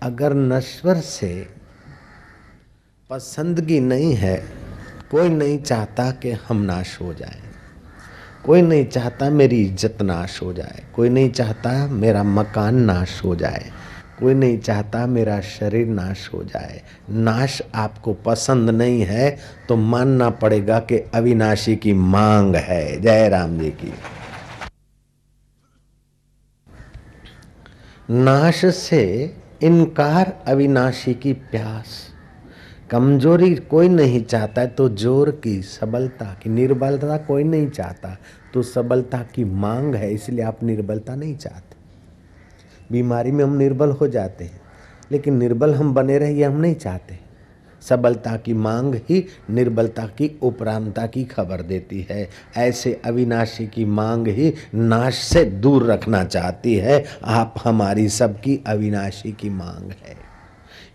अगर नश्वर से पसंदगी नहीं है, कोई नहीं चाहता कि हम नाश हो जाए, कोई नहीं चाहता मेरी इज्जत नाश हो जाए, कोई नहीं चाहता मेरा मकान नाश हो जाए, कोई नहीं चाहता मेरा शरीर नाश हो जाए। नाश आपको पसंद नहीं है तो मानना पड़ेगा कि अविनाशी की मांग है। जय राम जी की। नाश से इनकार, अविनाशी की प्यास। कमजोरी कोई नहीं चाहता है तो जोर की, सबलता की, निर्बलता कोई नहीं चाहता तो सबलता की मांग है, इसलिए आप निर्बलता नहीं चाहते। बीमारी में हम निर्बल हो जाते हैं, लेकिन निर्बल हम बने रहिए हम नहीं चाहते। सबलता की मांग ही निर्बलता की उपरांता की खबर देती है। ऐसे अविनाशी की मांग ही नाश से दूर रखना चाहती है। आप हमारी सबकी अविनाशी की मांग है।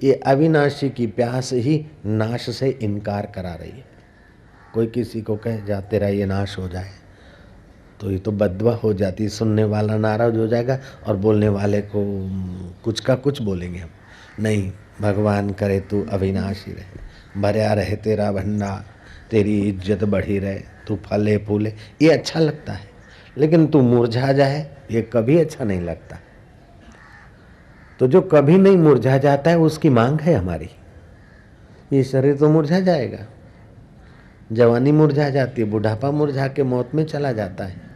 ये अविनाशी की प्यास ही नाश से इनकार करा रही है। कोई किसी को कहे जा तेरा ये नाश हो जाए तो ये तो बद्दुआ हो जाती, सुनने वाला नाराज हो जाएगा और बोलने वाले को कुछ का कुछ बोलेंगे हम। नहीं, भगवान करे तू अविनाशी रहे, भरया रहे तेरा भंडार, तेरी इज्जत बढ़ी रहे, तू फले फूले, ये अच्छा लगता है। लेकिन तू मुरझा जाए ये कभी अच्छा नहीं लगता। तो जो कभी नहीं मुरझा जाता है उसकी मांग है हमारी। ये शरीर तो मुरझा जाएगा, जवानी मुरझा जाती है, बुढ़ापा मुरझा के मौत में चला जाता है।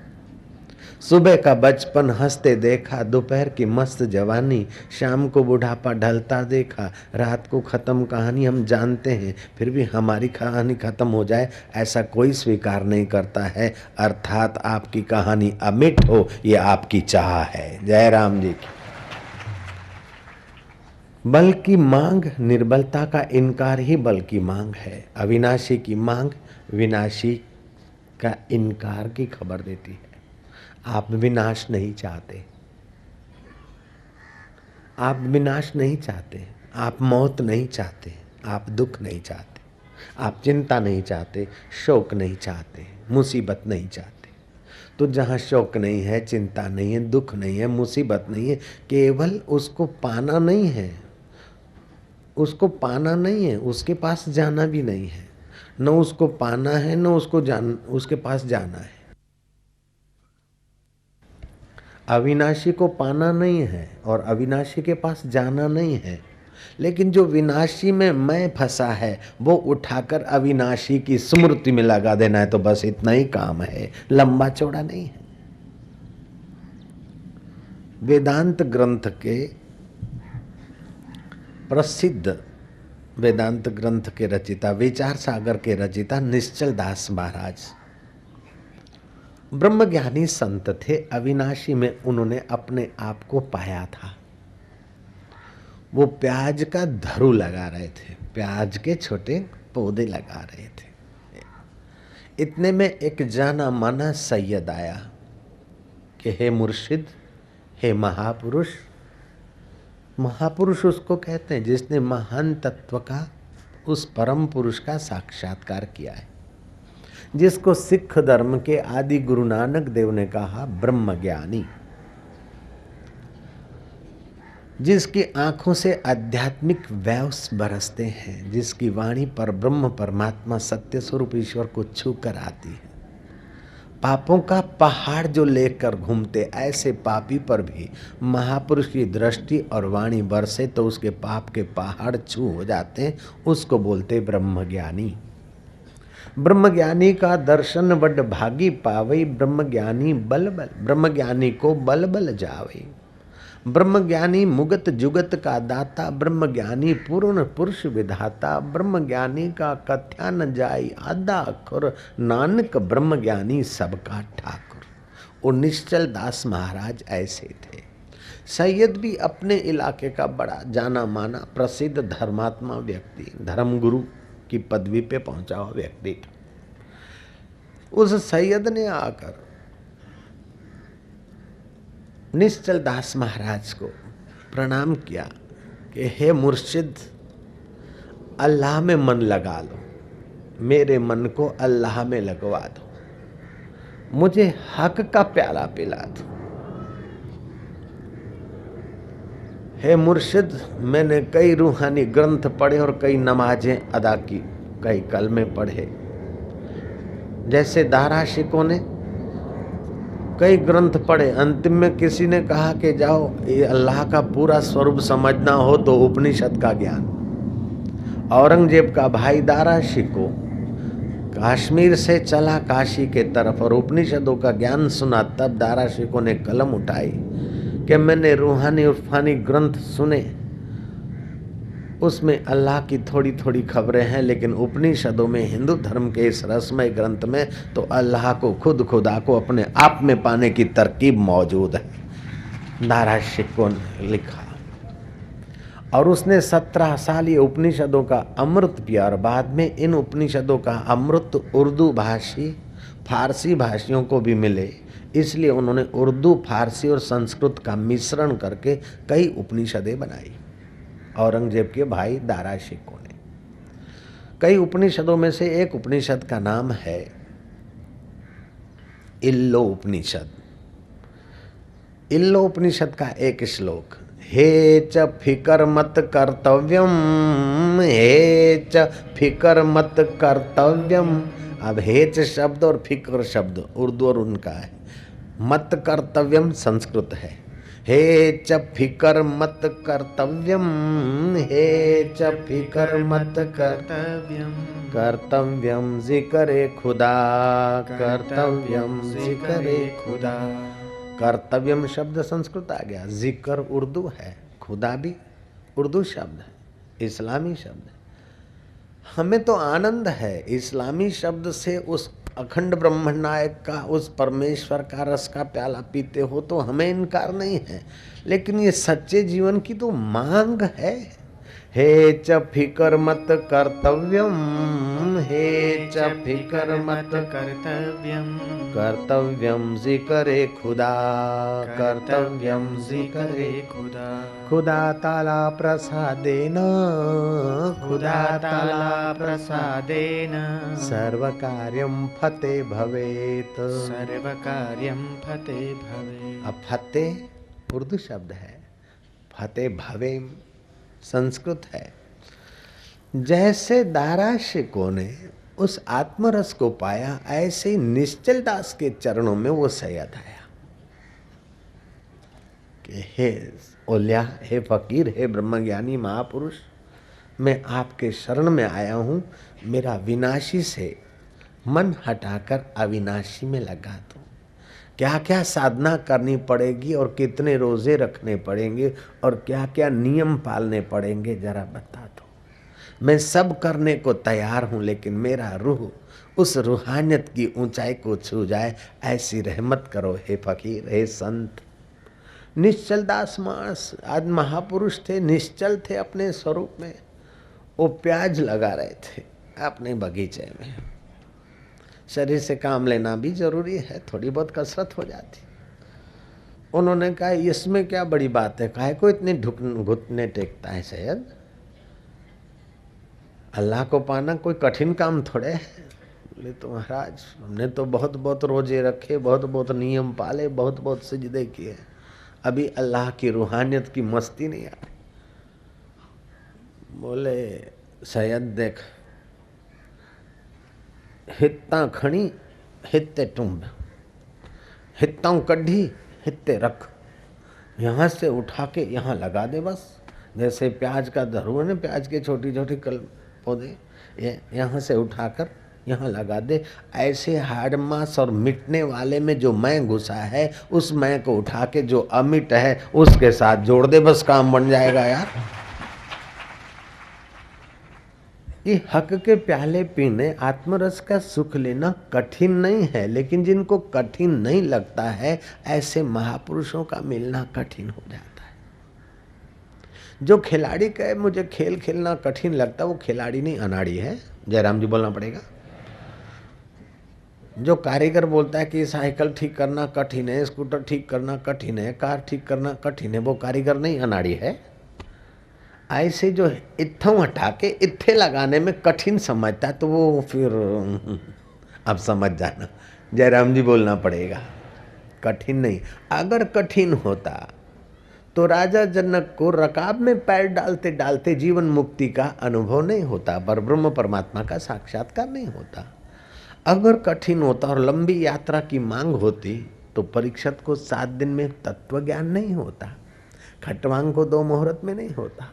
सुबह का बचपन हंसते देखा, दोपहर की मस्त जवानी, शाम को बुढ़ापा ढलता देखा, रात को खत्म कहानी हम जानते हैं, फिर भी हमारी कहानी खत्म हो जाए ऐसा कोई स्वीकार नहीं करता है। अर्थात आपकी कहानी अमिट हो ये आपकी चाह है। जय राम जी की। बल की मांग निर्बलता का इनकार ही बल की मांग है। अविनाशी की मांग विनाशी का इनकार की खबर देती है। आप विनाश नहीं चाहते, आप विनाश नहीं चाहते, आप मौत नहीं चाहते, आप दुख नहीं चाहते, आप चिंता नहीं चाहते, शोक नहीं चाहते, मुसीबत नहीं चाहते। तो जहाँ शोक नहीं है, चिंता नहीं है, दुख नहीं है, मुसीबत नहीं है, केवल उसको पाना नहीं है, उसको पाना नहीं है, उसके पास जाना भी नहीं है। न उसको पाना है न उसके पास जाना है। अविनाशी को पाना नहीं है और अविनाशी के पास जाना नहीं है, लेकिन जो विनाशी में मैं फंसा है वो उठाकर अविनाशी की स्मृति में लगा देना है। तो बस इतना ही काम है, लंबा चौड़ा नहीं है। वेदांत ग्रंथ के प्रसिद्ध वेदांत ग्रंथ के रचिता, विचार सागर के रचिता निश्चल दास महाराज ब्रह्मज्ञानी संत थे। अविनाशी में उन्होंने अपने आप को पाया था। वो प्याज का धरू लगा रहे थे, प्याज के छोटे पौधे लगा रहे थे। इतने में एक जाना माना सैयद आया कि हे मुर्शिद, हे महापुरुष। महापुरुष उसको कहते हैं जिसने महान तत्व का, उस परम पुरुष का साक्षात्कार किया है, जिसको सिख धर्म के आदि गुरु नानक देव ने कहा ब्रह्मज्ञानी, जिसकी आंखों से आध्यात्मिक वैव्स बरसते हैं, जिसकी वाणी पर ब्रह्म परमात्मा सत्य स्वरूप ईश्वर को छू कर आती है। पापों का पहाड़ जो लेकर घूमते, ऐसे पापी पर भी महापुरुष की दृष्टि और वाणी बरसे तो उसके पाप के पहाड़ छू हो जाते हैं। उसको बोलते ब्रह्मज्ञानी। ब्रह्मज्ञानी का दर्शन बड़ भागी पावई, ब्रह्मज्ञानी बल बल, ब्रह्मज्ञानी को बल बल जावई। ब्रह्मज्ञानी मुगत जुगत का दाता, ब्रह्मज्ञानी पूर्ण पुरुष विधाता, ब्रह्मज्ञानी का कथ्या न जाई आधा अखर, नानक ब्रह्मज्ञानी सबका ठाकुर। और निश्चल दास महाराज ऐसे थे। सैयद भी अपने इलाके का बड़ा जाना माना प्रसिद्ध धर्मात्मा व्यक्ति, धर्मगुरु की पदवी पे पहुंचा हुआ व्यक्ति था। उस सैयद ने आकर निश्चल दास महाराज को प्रणाम किया कि हे मुर्शिद, अल्लाह में मन लगा लो, मेरे मन को अल्लाह में लगवा दो, मुझे हक का प्याला पिला दो। हे मुर्शिद, मैंने कई रूहानी ग्रंथ पढ़े और कई नमाजें अदा की, कई कलमे पढ़े। जैसे दारा शिकों ने कई ग्रंथ पढ़े, अंतिम में किसी ने कहा कि जाओ ये अल्लाह का पूरा स्वरूप समझना हो तो उपनिषद का ज्ञान। औरंगजेब का भाई दारा शिको कश्मीर से चला काशी के तरफ और उपनिषदों का ज्ञान सुना। तब दारा शिको ने कलम उठाई कि मैंने रूहानी उर्फानी ग्रंथ सुने, उसमें अल्लाह की थोड़ी थोड़ी खबरें हैं, लेकिन उपनिषदों में, हिंदू धर्म के इस रसमय ग्रंथ में तो अल्लाह को, खुदा को अपने आप में पाने की तरकीब मौजूद है। दारा शिको ने लिखा और उसने 17 साल ये उपनिषदों का अमृत पिया और बाद में इन उपनिषदों का अमृत उर्दू भाषी, फारसी भाषियों को भी मिले, इसलिए उन्होंने उर्दू, फारसी और संस्कृत का मिश्रण करके कई उपनिषदें बनाई। औरंगजेब के भाई दारा शिको ने कई उपनिषदों में से एक उपनिषद का नाम है इल्लो उपनिषद। इल्लो उपनिषद का एक श्लोक, हे च फिकर मत कर्तव्यम, हे च फिकर मत कर्तव्यम। अब हेच शब्द और फिक्र शब्द उर्दू और उनका है, मत कर्तव्यम संस्कृत है। हे च फिकर मत कर्तव्यम, हे च फिकर मत कर्तव्यम, कर्तव्यम जिक्रे खुदा, कर्तव्यम जिक्रे खुदा। कर्तव्यम शब्द संस्कृत आ गया, जिक्र उर्दू है, खुदा भी उर्दू शब्द है, इस्लामी शब्द है। हमें तो आनंद है इस्लामी शब्द से, उस अखंड ब्रह्म नायक का, उस परमेश्वर का रस का प्याला पीते हो तो हमें इनकार नहीं है, लेकिन ये सच्चे जीवन की तो मांग है। हे च फिकर मत कर्तव्यम, हे च फिकर मत कर्तव्यम, कर्तव्यम जिक्रे खुदा, कर्तव्यम जिक्रे खुदा। खुदा ताला प्रसादेन, खुदा ताला प्रसादेन सर्व कार्यम फते भवेत, सर्व कार्यम फते भवेत। अब फते उर्दू शब्द है, फते भवे संस्कृत है। जैसे दारा शिको ने उस आत्मरस को पाया, ऐसे ही निश्चल दास के चरणों में वो सैयद आया कि हे ओलिया, हे फकीर, हे ब्रह्मज्ञानी महापुरुष, मैं आपके शरण में आया हूँ, मेरा विनाशी से मन हटाकर अविनाशी में लगा दो। क्या क्या साधना करनी पड़ेगी और कितने रोजे रखने पड़ेंगे और क्या क्या नियम पालने पड़ेंगे, जरा बता दो। मैं सब करने को तैयार हूँ, लेकिन मेरा रूह उस रूहानियत की ऊंचाई को छू जाए, ऐसी रहमत करो हे फकीर, हे संत। निश्चल दास मानस आज महापुरुष थे, निश्चल थे अपने स्वरूप में। वो प्याज लगा रहे थे अपने बगीचे में। शरीर से काम लेना भी जरूरी है, थोड़ी बहुत कसरत हो जाती। उन्होंने कहा इसमें क्या बड़ी बात है, काहे को इतने घुटने टेकता है सैयद, अल्लाह को पाना कोई कठिन काम थोड़े है। बोले तो महाराज हमने तो बहुत बहुत रोजे रखे, बहुत बहुत नियम पाले, बहुत बहुत सजदे किए, अभी अल्लाह की रूहानियत की मस्ती नहीं आई। बोले सैयद देख, हित्ता खणी हित्ते टुंब, हित्तां कढ़ी हित्ते रख, यहाँ से उठा के यहाँ लगा दे बस। जैसे प्याज का धरुआ है, प्याज के छोटी छोटी कल पौधे, यहाँ से उठाकर यहाँ लगा दे। ऐसे हाड़ मांस और मिटने वाले में जो मैं घुसा है, उस मैं को उठा के जो अमिट है उसके साथ जोड़ दे, बस काम बन जाएगा यार। ये हक के प्याले पीने, आत्मरस का सुख लेना कठिन नहीं है, लेकिन जिनको कठिन नहीं लगता है, ऐसे महापुरुषों का मिलना कठिन हो जाता है। जो खिलाड़ी कहे मुझे खेल खेलना कठिन लगता, वो खिलाड़ी नहीं, अनाड़ी है। जयराम जी बोलना पड़ेगा। जो कारीगर बोलता है कि साइकिल ठीक करना कठिन है, स्कूटर ठीक करना कठिन है, कार ठीक करना कठिन है, वो कारीगर नहीं, अनाड़ी है। ऐसे जो इत्थों हटा के इत्थे लगाने में कठिन समझता है, तो वो फिर अब समझ जाना, जयराम जी बोलना पड़ेगा, कठिन नहीं। अगर कठिन होता तो राजा जनक को रकाब में पैर डालते डालते जीवन मुक्ति का अनुभव नहीं होता, पर ब्रह्म परमात्मा का साक्षात्कार नहीं होता। अगर कठिन होता और लंबी यात्रा की मांग होती तो परीक्षित को 7 दिन में तत्व ज्ञान नहीं होता, खटवांग को 2 मुहूर्त में नहीं होता।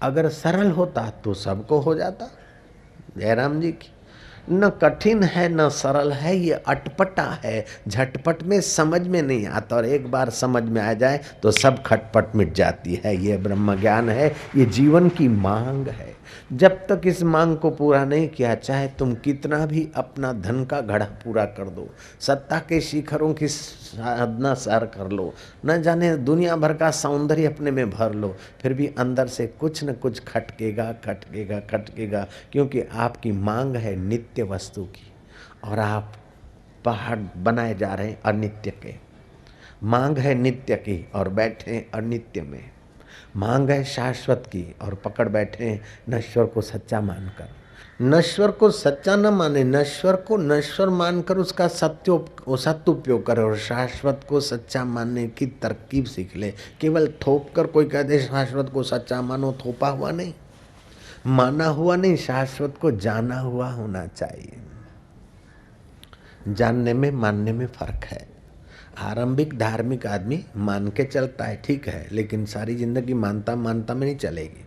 अगर सरल होता तो सबको हो जाता। जयराम जी की न कठिन है न सरल है, ये अटपटा है, झटपट में समझ में नहीं आता, और एक बार समझ में आ जाए तो सब खटपट मिट जाती है। ये ब्रह्म ज्ञान है, ये जीवन की मांग है। जब तक इस मांग को पूरा नहीं किया, चाहे तुम कितना भी अपना धन का घड़ा पूरा कर दो, सत्ता के शिखरों की साधना सर कर लो, न जाने दुनिया भर का सौंदर्य अपने में भर लो, फिर भी अंदर से कुछ न कुछ खटकेगा खटकेगा खटकेगा, क्योंकि आपकी मांग है नित्य वस्तु की और आप पहाड़ बनाए जा रहे हैं अनित्य के। मांग है नित्य की और बैठे हैं अनित्य में। मांग है शाश्वत की और पकड़ बैठे हैं नश्वर को सच्चा मानकर। नश्वर को सच्चा न माने, नश्वर को नश्वर मानकर उसका सत्युपयोग करे और शाश्वत को सच्चा मानने की तरकीब सीख ले। केवल थोप कर कोई कह दे शाश्वत को सच्चा मानो, थोपा हुआ नहीं, माना हुआ नहीं, शाश्वत को जाना हुआ होना चाहिए। जानने में मानने में फर्क है। आरंभिक धार्मिक आदमी मान के चलता है, ठीक है, लेकिन सारी जिंदगी मानता मानता में नहीं चलेगी।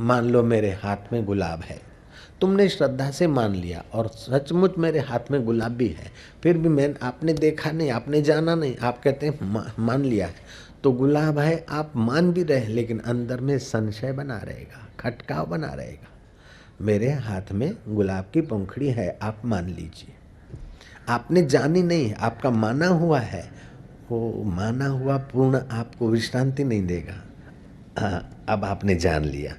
मान लो मेरे हाथ में गुलाब है, तुमने श्रद्धा से मान लिया और सचमुच मेरे हाथ में गुलाब भी है, फिर भी आपने देखा नहीं, आपने जाना नहीं, आप कहते हैं मान लिया है, तो गुलाब है, आप मान भी रहे, लेकिन अंदर में संशय बना रहेगा, खटकाव बना रहेगा। मेरे हाथ में गुलाब की पंखुड़ी है, आप मान लीजिए। आपने जानी नहीं, आपका माना हुआ है, वो माना हुआ पूर्ण आपको विश्रांति नहीं देगा। अब आपने जान लिया।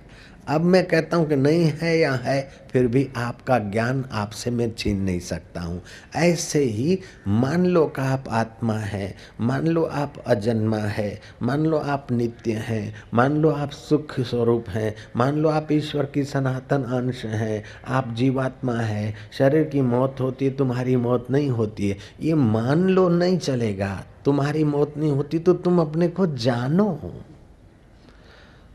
अब मैं कहता हूँ कि नहीं है या है, फिर भी आपका ज्ञान आपसे मैं छीन नहीं सकता हूँ। ऐसे ही मान लो कि आप आत्मा है, मान लो आप अजन्मा है, मान लो आप नित्य हैं, मान लो आप सुख स्वरूप हैं, मान लो आप ईश्वर की सनातन अंश हैं, आप जीवात्मा है, शरीर की मौत होती है, तुम्हारी मौत नहीं होती है, ये मान लो नहीं चलेगा। तुम्हारी मौत नहीं होती तो तुम अपने को जानो।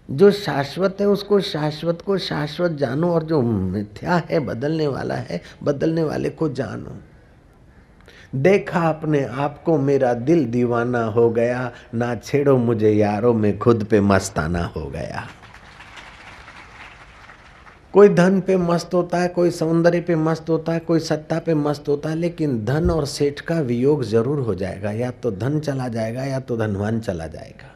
जो शाश्वत है उसको शाश्वत को शाश्वत जानो, और जो मिथ्या है बदलने वाला है बदलने वाले को जानो। देखा अपने आप को मेरा दिल दीवाना हो गया, ना छेड़ो मुझे यारों में खुद पे मस्ताना हो गया। कोई धन पे मस्त होता है, कोई सौंदर्य पे मस्त होता है, कोई सत्ता पे मस्त होता है, लेकिन धन और सेठ का वियोग जरूर हो जाएगा। या तो धन चला जाएगा या तो धनवान चला जाएगा,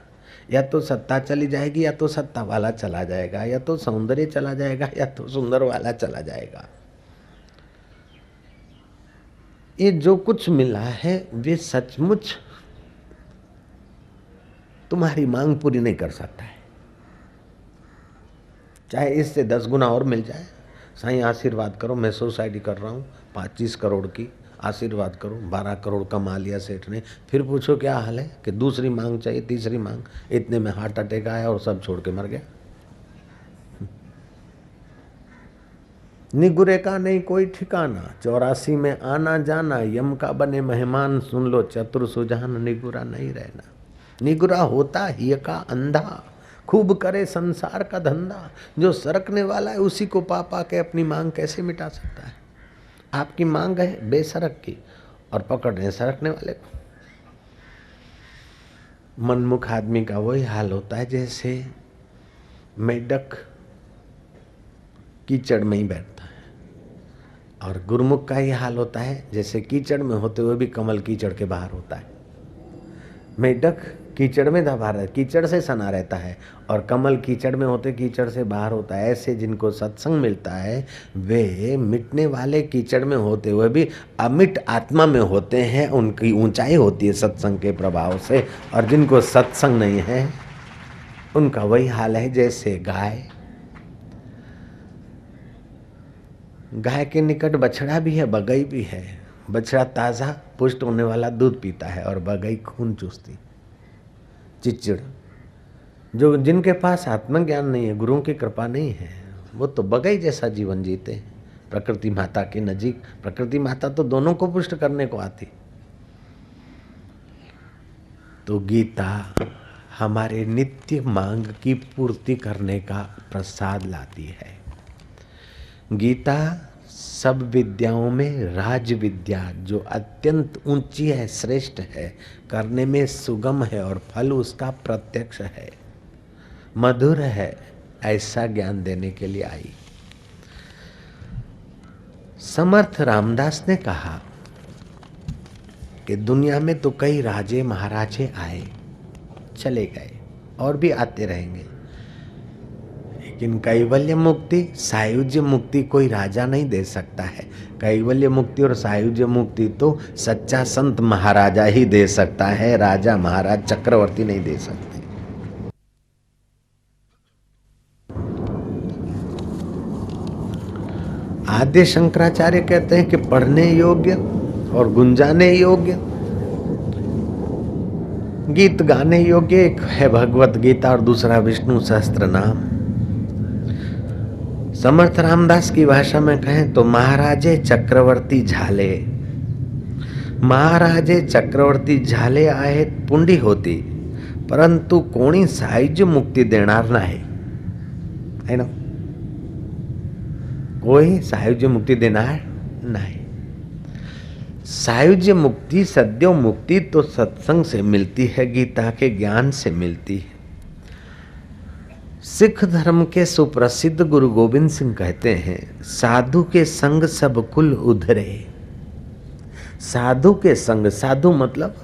या तो सत्ता चली जाएगी या तो सत्ता वाला चला जाएगा, या तो सौंदर्य चला जाएगा या तो सुंदर वाला चला जाएगा। ये जो कुछ मिला है वे सचमुच तुम्हारी मांग पूरी नहीं कर सकता है। चाहे इससे 10 गुना और मिल जाए, साईं आशीर्वाद करो, मैं सोसाइटी कर रहा हूँ 25 करोड़ की, आशीर्वाद करो। 12 करोड़ कमा लिया सेठ ने, फिर पूछो क्या हाल है कि दूसरी मांग चाहिए, तीसरी मांग, इतने में हार्ट अटैक आया और सब छोड़ के मर गया। निगुरे का नहीं कोई ठिकाना, 84 में आना जाना, यम का बने मेहमान, सुन लो चतुर सुजान, निगुरा नहीं रहना। निगुरा होता ही का अंधा, खूब करे संसार का धंधा। जो सरकने वाला है उसी को पा पा के अपनी मांग कैसे मिटा सकता है। आपकी मांग है बेसरक की और पकड़ रहे सरकने वाले को। मनमुख आदमी का वही हाल होता है जैसे मेढक कीचड़ में ही बैठता है, और गुरुमुख का ही हाल होता है जैसे कीचड़ में होते हुए भी कमल कीचड़ के बाहर होता है। मेढक कीचड़ में दबा रहता है, कीचड़ से सना रहता है, और कमल कीचड़ में होते कीचड़ से बाहर होता है। ऐसे जिनको सत्संग मिलता है वे मिटने वाले कीचड़ में होते हुए भी अमिट आत्मा में होते हैं, उनकी ऊंचाई होती है सत्संग के प्रभाव से। और जिनको सत्संग नहीं है उनका वही हाल है जैसे गाय के निकट बछड़ा भी है, बगई भी है। बछड़ा ताज़ा पुष्ट होने वाला दूध पीता है और बगई खून चूसती, चिच्चिड़। जो जिनके पास आत्मज्ञान नहीं है, गुरुओं की कृपा नहीं है, वो तो बगई जैसा जीवन जीते हैं प्रकृति माता के नजीक। प्रकृति माता तो दोनों को पुष्ट करने को आती। तो गीता हमारे नित्य मांग की पूर्ति करने का प्रसाद लाती है। गीता सब विद्याओं में राज विद्या जो अत्यंत ऊंची है, श्रेष्ठ है, करने में सुगम है और फल उसका प्रत्यक्ष है, मधुर है, ऐसा ज्ञान देने के लिए आई। समर्थ रामदास ने कहा कि दुनिया में तो कई राजे महाराजे आए चले गए और भी आते रहेंगे, लेकिन कैवल्य मुक्ति सायुज्य मुक्ति कोई राजा नहीं दे सकता है। कैवल्य मुक्ति और सायुज्य मुक्ति तो सच्चा संत महाराजा ही दे सकता है, राजा महाराज चक्रवर्ती नहीं दे सकते। आद्य शंकराचार्य कहते हैं कि पढ़ने योग्य और गुंजाने योग्य, गीत गाने योग्य एक है भगवत गीता और दूसरा विष्णु सहस्त्र नाम। समर्थ रामदास की भाषा में कहें तो महाराजे चक्रवर्ती झाले, महाराजे चक्रवर्ती झाले आहेत पुंडी होती, परंतु कोणी सायुज्य मुक्ती देणार नाही, है ना, कोई सायुज्य मुक्ति देणार नहीं। सायुज्य मुक्ति सद्यो मुक्ति तो सत्संग से मिलती है, गीता के ज्ञान से मिलती है। सिख धर्म के सुप्रसिद्ध गुरु गोविंद सिंह कहते हैं, साधु के संग सब कुल उधरे। साधु के संग, साधु मतलब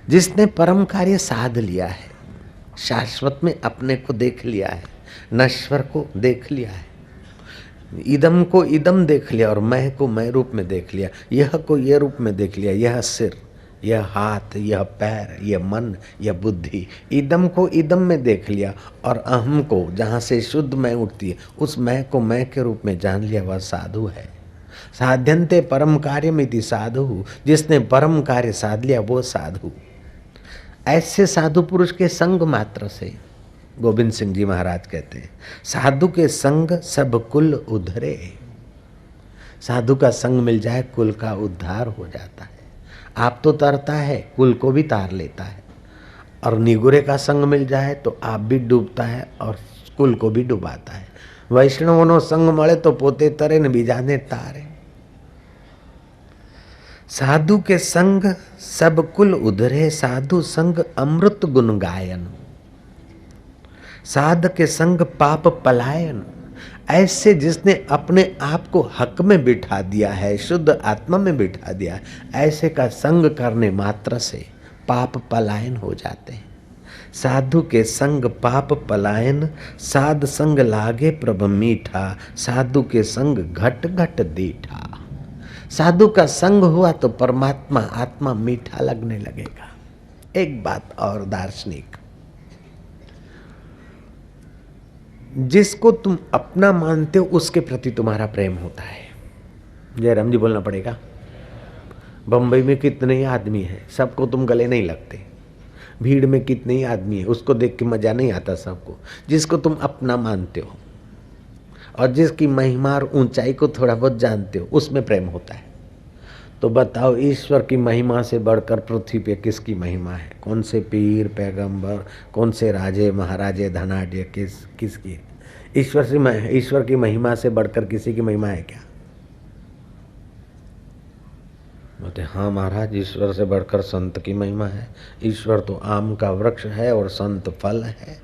जिसने परम कार्य साध लिया है, शाश्वत में अपने को देख लिया है, नश्वर को देख लिया है, इदम को इदम देख लिया और मैं को मैं रूप में देख लिया, यह को यह रूप में देख लिया, यह सिर, यह हाथ, यह पैर, यह मन, यह बुद्धि, इदम को इदम में देख लिया और अहम को जहाँ से शुद्ध मैं उठती है उस मैं को मैं के रूप में जान लिया, वह साधु है। साध्यन्ते परम कार्यमिति साधु, जिसने परम कार्य साध लिया वो साधु। ऐसे साधु पुरुष के संग मात्र से गोविंद सिंह जी महाराज कहते हैं, साधु के संग सब कुल उधरे। साधु का संग मिल जाए कुल का उद्धार हो जाता है। आप तो तरता है, कुल को भी तार लेता है, और निगुरे का संग मिल जाए तो आप भी डूबता है और कुल को भी डुबाता है। वैष्णवों संग मळे तो पोते तरे न बीजाने तारे। साधु के संग सब कुल उधरे, साधु संग अमृत गुण गायन, साध के संग पाप पलायन। ऐसे जिसने अपने आप को हक में बिठा दिया है, शुद्ध आत्मा में बिठा दिया है, ऐसे का संग करने मात्र से पाप पलायन हो जाते हैं। साधु के संग पाप पलायन, साध संग लागे प्रभ मीठा, साधु के संग घट घट दीठा। साधु का संग हुआ तो परमात्मा आत्मा मीठा लगने लगेगा। एक बात और दार्शनिक, जिसको तुम अपना मानते हो उसके प्रति तुम्हारा प्रेम होता है। जयराम जी बोलना पड़ेगा। बंबई में कितने ही आदमी हैं, सबको तुम गले नहीं लगते। भीड़ में कितने ही आदमी हैं, उसको देख के मजा नहीं आता सबको। जिसको तुम अपना मानते हो और जिसकी महिमा और ऊंचाई को थोड़ा बहुत जानते हो, उसमें प्रेम होता है। तो बताओ, ईश्वर की महिमा से बढ़कर पृथ्वी पे किसकी महिमा है? कौन से पीर पैगंबर, कौन से राजे महाराजे धनाढ्य, किसकी? ईश्वर की महिमा से बढ़कर किसी की महिमा है क्या? बोलते हाँ महाराज, ईश्वर से बढ़कर संत की महिमा है। ईश्वर तो आम का वृक्ष है और संत फल है।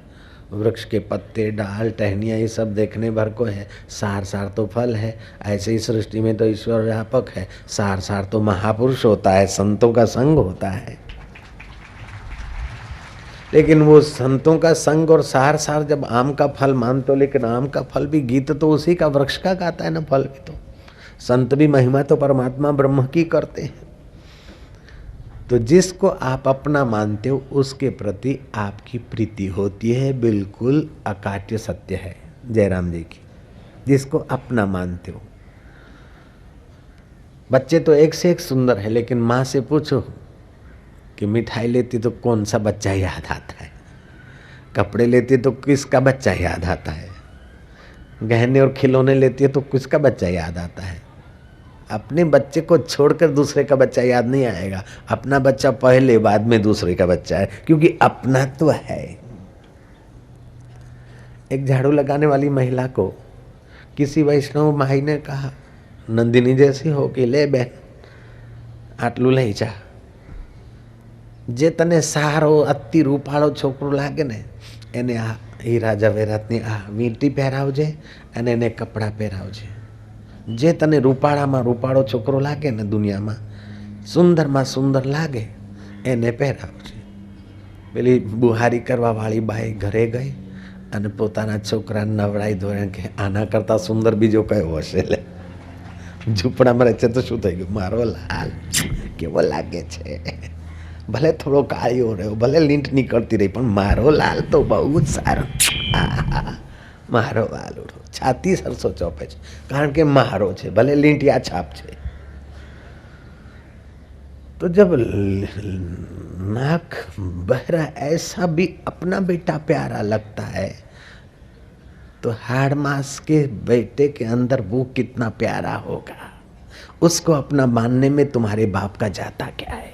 वृक्ष के पत्ते, डाल, टहनियाँ ये सब देखने भर को है, सार सार तो फल है। ऐसे ही सृष्टि में तो ईश्वर व्यापक है, सार सार तो महापुरुष होता है, संतों का संग होता है। लेकिन वो संतों का संग और सार सार जब आम का फल मानते हो, लेकिन आम का फल भी गीत तो उसी का वृक्ष का गाता है ना, फल भी तो। संत भी महिमा तो परमात्मा ब्रह्म की करते हैं। तो जिसको आप अपना मानते हो उसके प्रति आपकी प्रीति होती है, बिल्कुल अकाट्य सत्य है जयराम जी की। जिसको अपना मानते हो, बच्चे तो एक से एक सुंदर है, लेकिन माँ से पूछो कि मिठाई लेती तो कौन सा बच्चा याद आता है, कपड़े लेती तो किसका बच्चा याद आता है, गहने और खिलौने लेती है तो किसका बच्चा याद आता है। अपने बच्चे को छोड़कर दूसरे का बच्चा याद नहीं आएगा। अपना बच्चा पहले, बाद में दूसरे का बच्चा है, क्योंकि अपना तो है। एक झाड़ू लगाने वाली महिला को किसी वैष्णव माई ने कहा, नंदिनी जैसी हो कि ले बहन आटलू लई जा, જે તને સારો અતિ રૂપાળો છોકરો લાગે ને એને આ હીરા જવેરાતની આ વીંટી પહેરાવજે અને એને કપડાં પહેરાવજે। જે તને રૂપાળામાં રૂપાળો છોકરો લાગે ને દુનિયામાં સુંદરમાં સુંદર લાગે એને પહેરાવજે। પેલી બુહારી કરવાવાળી બાઈ ઘરે ગઈ અને પોતાના છોકરાને નવડાવી ધોરણ કે આના કરતાં સુંદર બીજો કયો હશે। લે ઝૂંપડામાં રહે છે તો શું થઈ ગયું, મારો લાલ કેવો લાગે છે। ભલે થોડો કાળિયો રહ્યો, ભલે લીંટ નીકળતી રહી, પણ મારો લાલ તો બહુ જ સારો। મારો વાલુડો છાતી સરસો ચોપે છે, કારણ કે મારો છે, ભલે લીંટ या छाप છે। तो जब नाक बहरा ऐसा भी अपना बेटा प्यारा लगता है, तो हाड़ मास के बेटे के अंदर वो कितना प्यारा होगा। उसको अपना मानने में तुम्हारे बाप का जाता क्या है।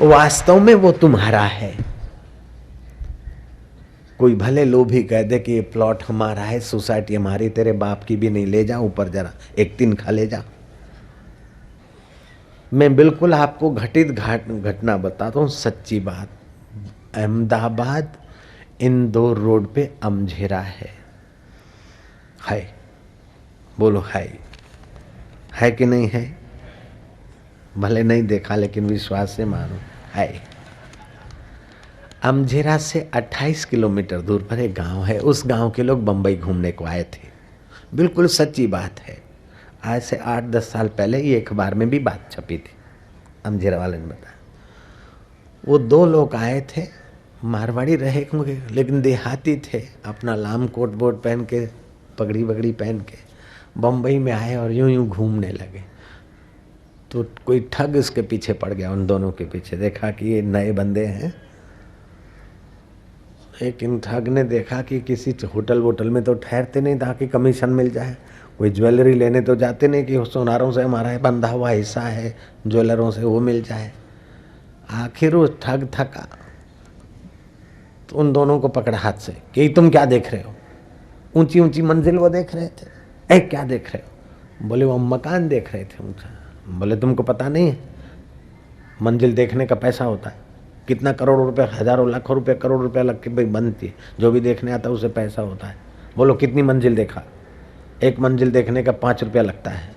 वास्तव में वो तुम्हारा है। कोई भले लोभी कह दे कि ये प्लॉट हमारा है, सोसाइटी हमारी, तेरे बाप की भी नहीं, ले जा ऊपर जरा एक दिन खा ले जा। मैं बिल्कुल आपको घटित घटना बताता हूँ, सच्ची बात। अहमदाबाद इंदौर रोड पे अमझेरा है, बोलो है कि नहीं है। भले नहीं देखा लेकिन विश्वास से मानो है। अमझेरा से 28 किलोमीटर दूर पर एक गांव है। उस गांव के लोग बंबई घूमने को आए थे। बिल्कुल सच्ची बात है। आज से 8-10 साल पहले ये अखबार में भी बात छपी थी। अमझेरा वाले ने बताया, वो 2 लोग आए थे, मारवाड़ी रहे होंगे लेकिन देहाती थे, अपना लाम कोट वोट पहन के, पगड़ी बगड़ी पहन के बम्बई में आए और यूं यूं घूमने लगे। तो कोई ठग इसके पीछे पड़ गया, उन दोनों के पीछे। देखा कि ये नए बंदे हैं। एक इन ठग ने देखा कि किसी होटल वोटल में तो ठहरते नहीं ताकि कमीशन मिल जाए, कोई ज्वेलरी लेने तो जाते नहीं कि सोनारों से हमारा बंधा हुआ हिस्सा है, ज्वेलरों से वो मिल जाए। आखिर वो ठग थका तो उन दोनों को पकड़ा हाथ से कि तुम क्या देख रहे हो। ऊंची ऊंची मंजिल वो देख रहे थे। क्या देख रहे हो? बोले वो मकान देख रहे थे ऊंचा। बोले तुमको पता नहीं है मंजिल देखने का पैसा होता है, कितना करोड़ों रुपए, हजारों लाखों रुपए, करोड़ रुपए लग के भाई बनती है, जो भी देखने आता है उसे पैसा होता है। बोलो कितनी मंजिल देखा? एक मंजिल देखने का 5 रुपया लगता है।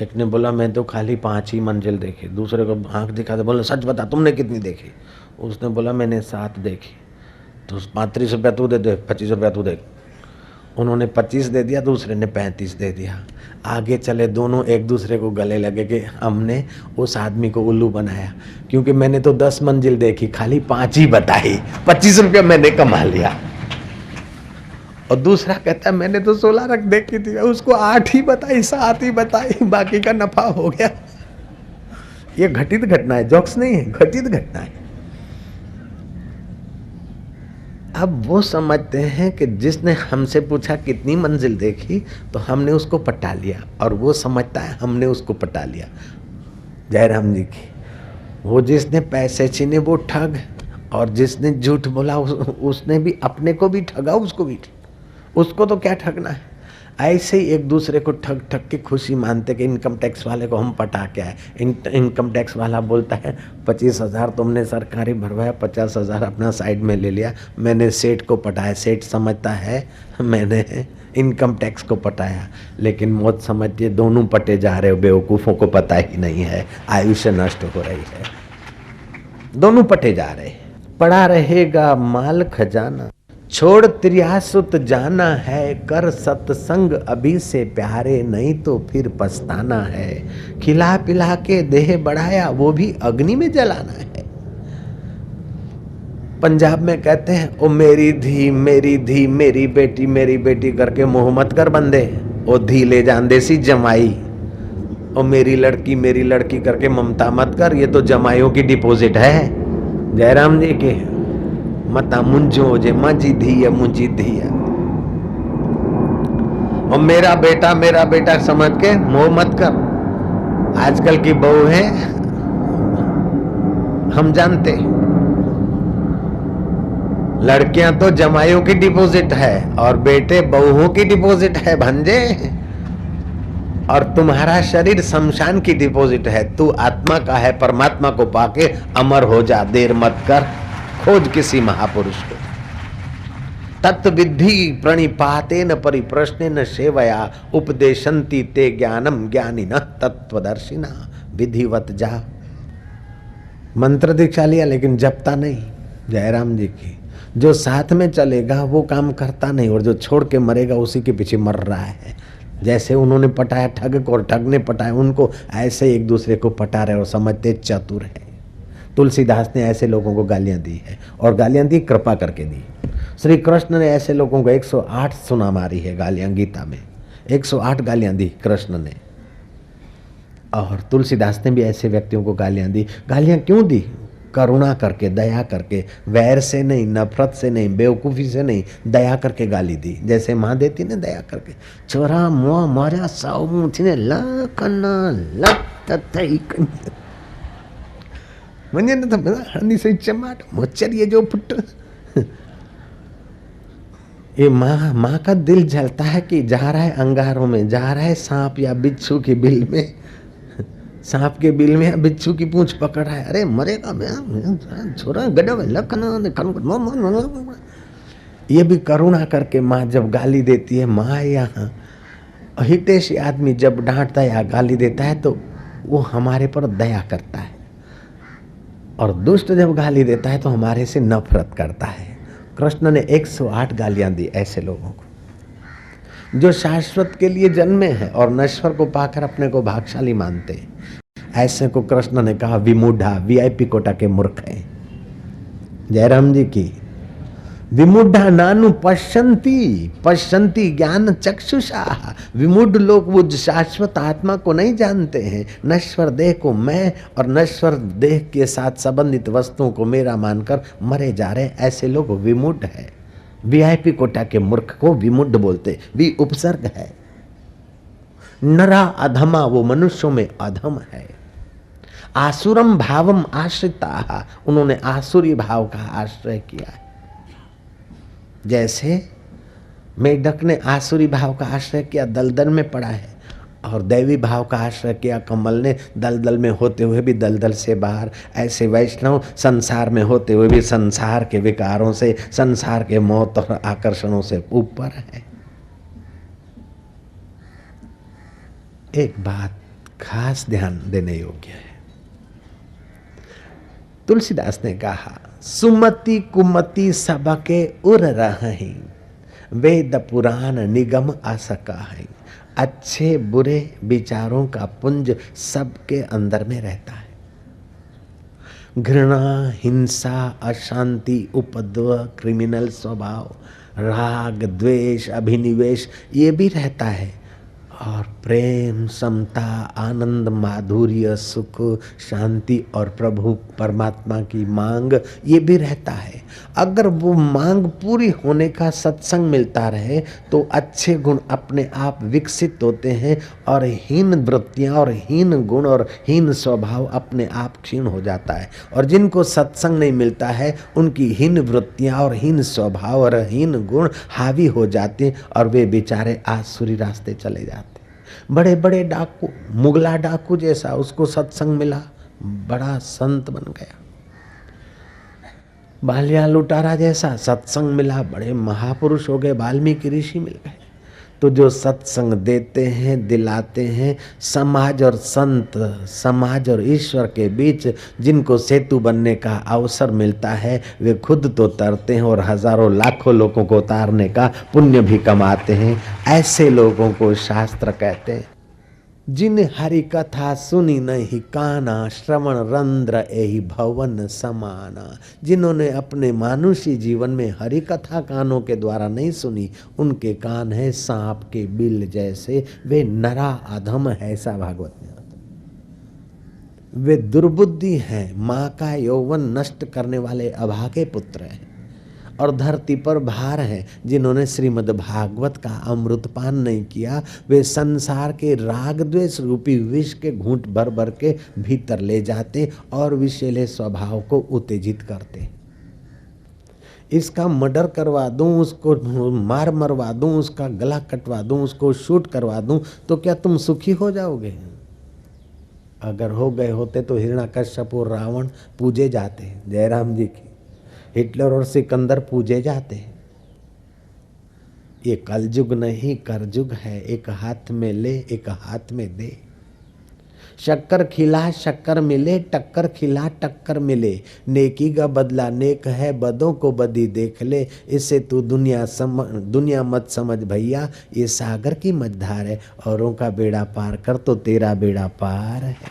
एक ने बोला मैं तो खाली 5 ही मंजिल देखी। दूसरे को आँख दिखा तो बोला सच बता तुमने कितनी देखी? उसने बोला मैंने 7 देखी। तो 35 रुपया तू दे दे, 25 रुपया तू दे। उन्होंने 25 दे दिया, दूसरे ने 35 दे दिया। आगे चले, दोनों एक दूसरे को गले लगे कि हमने उस आदमी को उल्लू बनाया, क्योंकि मैंने तो 10 मंजिल देखी, खाली 5 ही बताई, 25 रुपया मैंने कमा लिया। और दूसरा कहता है मैंने तो 16 रख देखी थी, उसको 8 ही बताई, 7 ही बताई, बाकी का नफा हो गया। ये घटित घटना है, जोक्स नहीं है, घटित घटना है। अब वो समझते हैं कि जिसने हमसे पूछा कितनी मंजिल देखी तो हमने उसको पटा लिया, और वो समझता है हमने उसको पटा लिया। जयराम जी की, वो जिसने पैसे छीने वो ठग, और जिसने झूठ बोला उसने भी अपने को भी ठगा, उसको तो क्या ठगना है। ऐसे ही एक दूसरे को ठग ठग के खुशी मानते कि इनकम टैक्स वाले को हम पटा के आए। इनकम टैक्स वाला बोलता है 25,000 तुमने सरकारी भरवाया, 50,000 अपना साइड में ले लिया, मैंने सेठ को पटाया। सेठ समझता है मैंने इनकम टैक्स को पटाया, लेकिन मौत समझिए दोनों पटे जा रहे हो, बेवकूफ़ों को पता ही नहीं है, आयुष्य नष्ट हो रही है, दोनों पटे जा रहे। पड़ा रहेगा माल खजाना, छोड़ त्रियासुत जाना है, कर सत्संग अभी से प्यारे, नहीं तो फिर पछताना है। खिला पिला के देह बढ़ाया, वो भी अग्नि में जलाना है। पंजाब में कहते हैं ओ मेरी धी मेरी धी, मेरी बेटी करके मोह मत कर बंदे, ओ धी ले जान देसी जमाई। ओ मेरी लड़की करके ममता मत कर, ये तो जमाइयों की डिपॉजिट है। जयराम जी के मता मुंझो जे मांझी धी मुंझी धी। और मेरा बेटा समझ के मोह मत कर। आजकल की बहू है, हम जानते, लड़कियां तो जमाइयों की डिपॉजिट है और बेटे बहुओं की डिपॉजिट है भंजे। और तुम्हारा शरीर शमशान की डिपॉजिट है। तू आत्मा का है, परमात्मा को पाके अमर हो जा, देर मत कर, खोज किसी महापुरुष को। तत्विद्धि प्रणिपातेन परिप्रश्नेन सेवया उपदेशन्ति ते ज्ञानम ज्ञानिनः तत्वदर्शिना। विधिवत जा। मंत्र दीक्षा लिया लेकिन जपता नहीं। जयराम जी की, जो साथ में चलेगा वो काम करता नहीं, और जो छोड़ के मरेगा उसी के पीछे मर रहा है। जैसे उन्होंने पटाया ठग को और ठग ने पटाया उनको, ऐसे एक दूसरे को पटा रहे और समझते चतुर है। तुलसीदास ने ऐसे लोगों को गालियां दी है, और गालियां दी कृपा करके दी। श्री कृष्ण ने ऐसे लोगों को 108 सुना मारी है गालियां, गीता में 108 गालियां दी कृष्ण ने। और तुलसीदास ने भी ऐसे व्यक्तियों को गालियां दी। गालियां क्यों दी? करुणा करके, दया करके, वैर से नहीं, नफरत से नहीं, बेवकूफ़ी से नहीं, दया करके गाली दी। जैसे माँ देती ने दया करके, छोरा मुआ मारा साउ मुठीने लकना लत्तई कन्या म्हणजे तो हनी से चमाट मोचरिए जो फुट। ये माँ का दिल जलता है कि जा रहा है अंगारों में, जा रहा है सांप या बिच्छू की बिल में, सांप के बिल में बिच्छू की पूंछ पकड़ रहा है, अरे मरेगा छोरा गडव लखन। ये भी करुणा करके माँ जब गाली देती है। माँ यहाँ हितेशी आदमी जब डांटता है या गाली देता है तो वो हमारे पर दया करता है, और दुष्ट जब गाली देता है तो हमारे से नफरत करता है। कृष्ण ने 108 गालियां दी ऐसे लोगों को जो शाश्वत के लिए जन्मे हैं और नश्वर को पाकर अपने को भागशाली मानते हैं। ऐसे को कृष्ण ने कहा विमूढ़ा, वीआईपी कोटा के मूर्ख हैं। जयराम जी की, विमूढ़ा नानु पश्यंती पश्यंती ज्ञान चक्षुषा। विमूढ़ लोग वो शाश्वत आत्मा को नहीं जानते हैं, नश्वर देह को मैं और नश्वर देह के साथ संबंधित वस्तुओं को मेरा मानकर मरे जा रहे। ऐसे लोग विमूढ़ है। वीआईपी कोटा के मूर्ख को विमूढ़ बोलते। वी उपसर्ग है। नरा अधमा, वो मनुष्यों में अधम है। आसुरम भावम आश्रिता, उन्होंने आसुरी भाव का आश्रय किया है। जैसे मेढक ने आसुरी भाव का आश्रय किया, दलदल में पड़ा है, और दैवी भाव का आश्रय किया कमल ने, दलदल में होते हुए भी दलदल से बाहर। ऐसे वैष्णव संसार में होते हुए भी संसार के विकारों से, संसार के मौत और आकर्षणों से ऊपर है। एक बात खास ध्यान देने योग्य है। तुलसीदास ने कहा सुमति कुमति सबके उर रही, वेद पुराण निगम असका है। अच्छे बुरे विचारों का पुंज सबके अंदर में रहता है। घृणा, हिंसा, अशांति, उपद्रव, क्रिमिनल स्वभाव, राग, द्वेष, अभिनिवेश, ये भी रहता है। और प्रेम, समता, आनंद, माधुर्य, सुख, शांति और प्रभु परमात्मा की मांग, ये भी रहता है। अगर वो मांग पूरी होने का सत्संग मिलता रहे तो अच्छे गुण अपने आप विकसित होते हैं, और हीन वृत्तियाँ और हीन गुण और हीन स्वभाव अपने आप क्षीण हो जाता है। और जिनको सत्संग नहीं मिलता है उनकी हीन वृत्तियाँ और हीन स्वभाव और हीन गुण हावी हो जाते हैं, और वे बेचारे आसुरी रास्ते चले जाते। बड़े बड़े डाकू, मुगला डाकू जैसा, उसको सत्संग मिला, बड़ा संत बन गया। बालिया लुटारा जैसा सत्संग मिला, बड़े महापुरुष हो गए, वाल्मीकि ऋषि मिल गए। तो जो सत्संग देते हैं, दिलाते हैं, समाज और संत, समाज और ईश्वर के बीच जिनको सेतु बनने का अवसर मिलता है, वे खुद तो तरते हैं और हजारों लाखों लोगों को उतारने का पुण्य भी कमाते हैं। ऐसे लोगों को शास्त्र कहते हैं जिन हरि कथा सुनी नहीं काना, श्रवण रंध्र एहि भवन समाना। जिन्होंने अपने मानुषी जीवन में हरि कथा कानों के द्वारा नहीं सुनी, उनके कान है सांप के बिल जैसे, वे नरा अधम है, ऐसा भागवत में आता। वे दुर्बुद्धि हैं, माँ का यौवन नष्ट करने वाले अभागे पुत्र हैं। और धरती पर भार हैं जिन्होंने श्रीमद् भागवत का अमृतपान नहीं किया, वे संसार के राग द्वेष रूपी विष के घूंट भर भर के भीतर ले जाते और विषैले स्वभाव को उत्तेजित करते। इसका मर्डर करवा दूं, उसको मार मरवा दूं, उसका गला कटवा दूं, उसको शूट करवा दूं, तो क्या तुम सुखी हो जाओगे? अगर हो गए होते तो हिरण्यकश्यप और रावण पूजे जाते, जयराम जी की, हिटलर और सिकंदर पूजे जाते। ये कलयुग नहीं करजुग है, एक हाथ में ले एक हाथ में दे। शक्कर खिला शक्कर मिले, टक्कर खिला टक्कर मिले, नेकी का बदला नेक है, बदों को बदी देख ले। इससे तू दुनिया मत समझ भैया, ये सागर की मझधार है, औरों का बेड़ा पार कर तो तेरा बेड़ा पार है।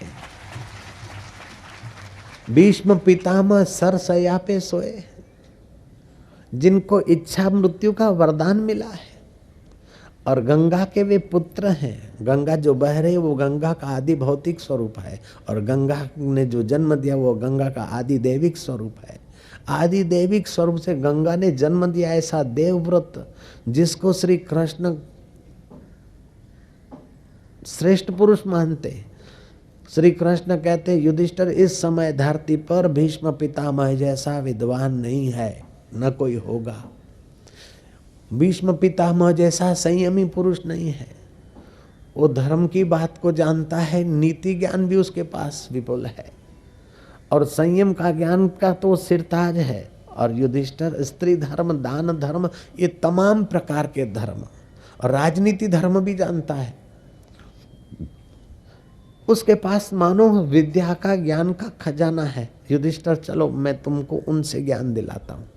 भीष्म पितामह सरसैया पे सोए, जिनको इच्छा मृत्यु का वरदान मिला है, और गंगा के वे पुत्र हैं। गंगा जो बह रही है वो गंगा का आदि भौतिक स्वरूप है, और गंगा ने जो जन्म दिया वो गंगा का आदि दैविक स्वरूप है। आदि दैविक स्वरूप से गंगा ने जन्म दिया ऐसा देवव्रत, जिसको श्री कृष्ण श्रेष्ठ पुरुष मानते। श्री कृष्ण कहते युधिष्ठिर, इस समय धरती पर भीष्म पितामह जैसा विद्वान नहीं है, न कोई होगा। भीष्म पितामह जैसा संयमी पुरुष नहीं है। वो धर्म की बात को जानता है, नीति ज्ञान भी उसके पास विपुल है, और संयम का ज्ञान का तो सिरताज है। और युधिष्ठिर स्त्री धर्म, दान धर्म, ये तमाम प्रकार के धर्म और राजनीति धर्म भी जानता है। उसके पास मानो विद्या का ज्ञान का खजाना है। युधिष्ठिर चलो मैं तुमको उनसे ज्ञान दिलाता हूँ।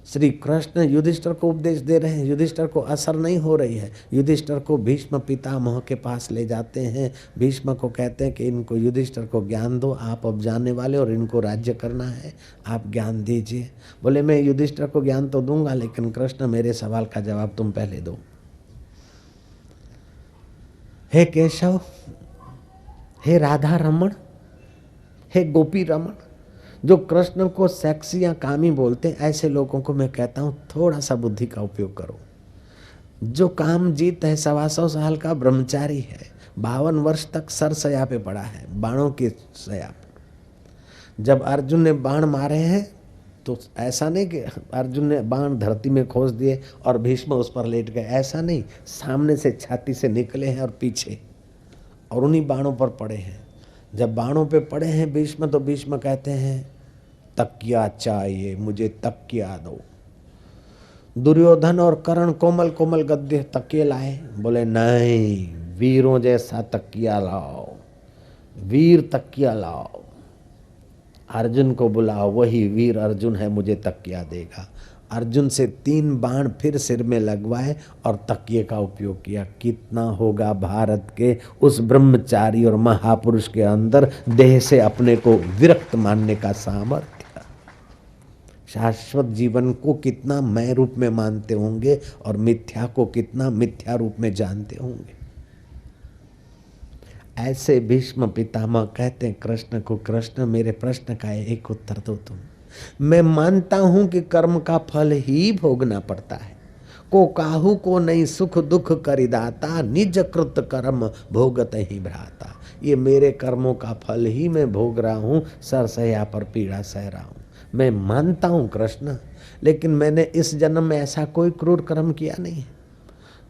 श्री कृष्ण युधिष्ठिर को उपदेश दे रहे हैं, युधिष्ठिर को असर नहीं हो रही है। युधिष्ठिर को भीष्म पितामह के पास ले जाते हैं। भीष्म को कहते हैं कि इनको युधिष्ठिर को ज्ञान दो, आप अब जाने वाले और इनको राज्य करना है, आप ज्ञान दीजिए। बोले मैं युधिष्ठिर को ज्ञान तो दूंगा, लेकिन कृष्ण मेरे सवाल का जवाब तुम पहले दो। हे केशव, हे राधा रमण, हे गोपी रमण, जो कृष्ण को सेक्सी या कामी बोलते, ऐसे लोगों को मैं कहता हूं थोड़ा सा बुद्धि का उपयोग करो। जो काम जीत है, 125 साल का ब्रह्मचारी है, 52 वर्ष तक सरसया पे पड़ा है, बाणों की सया पे। जब अर्जुन ने बाण मारे हैं तो ऐसा नहीं कि अर्जुन ने बाण धरती में खोस दिए और भीष्म उस पर लेट गए, ऐसा नहीं, सामने से छाती से निकले हैं और पीछे, और उन्हीं बाणों पर पड़े हैं। जब बाणों पे पड़े हैं भीष्म, तो भीष्म कहते हैं तकिया चाहिए, मुझे तकिया दो। दुर्योधन और कर्ण कोमल कोमल गद्दे तकिए लाए, बोले नहीं, वीरों जैसा तकिया लाओ, वीर तकिया लाओ। अर्जुन को बुलाओ, वही वीर अर्जुन है, मुझे तकिया देगा। अर्जुन से 3 बाण फिर सिर में लगवाए और तकिए का उपयोग किया। कितना होगा भारत के उस ब्रह्मचारी और महापुरुष के अंदर देह से अपने को विरक्त मानने का सामर्थ्य। शाश्वत जीवन को कितना मैं रूप में मानते होंगे और मिथ्या को कितना मिथ्या रूप में जानते होंगे। ऐसे भीष्म पितामह कहते हैं कृष्ण को, कृष्ण मेरे प्रश्न का एक उत्तर दो तुम। मैं मानता हूं कि कर्म का फल ही भोगना पड़ता है, को काहू को नहीं सुख दुख करिदाता, निज कृत कर्म भोगत ही भ्राता। ये मेरे कर्मों का फल ही मैं भोग रहा हूं, सरसैया पर पीड़ा सह रहा हूं। मैं मानता हूं कृष्ण, लेकिन मैंने इस जन्म में ऐसा कोई क्रूर कर्म किया नहीं है,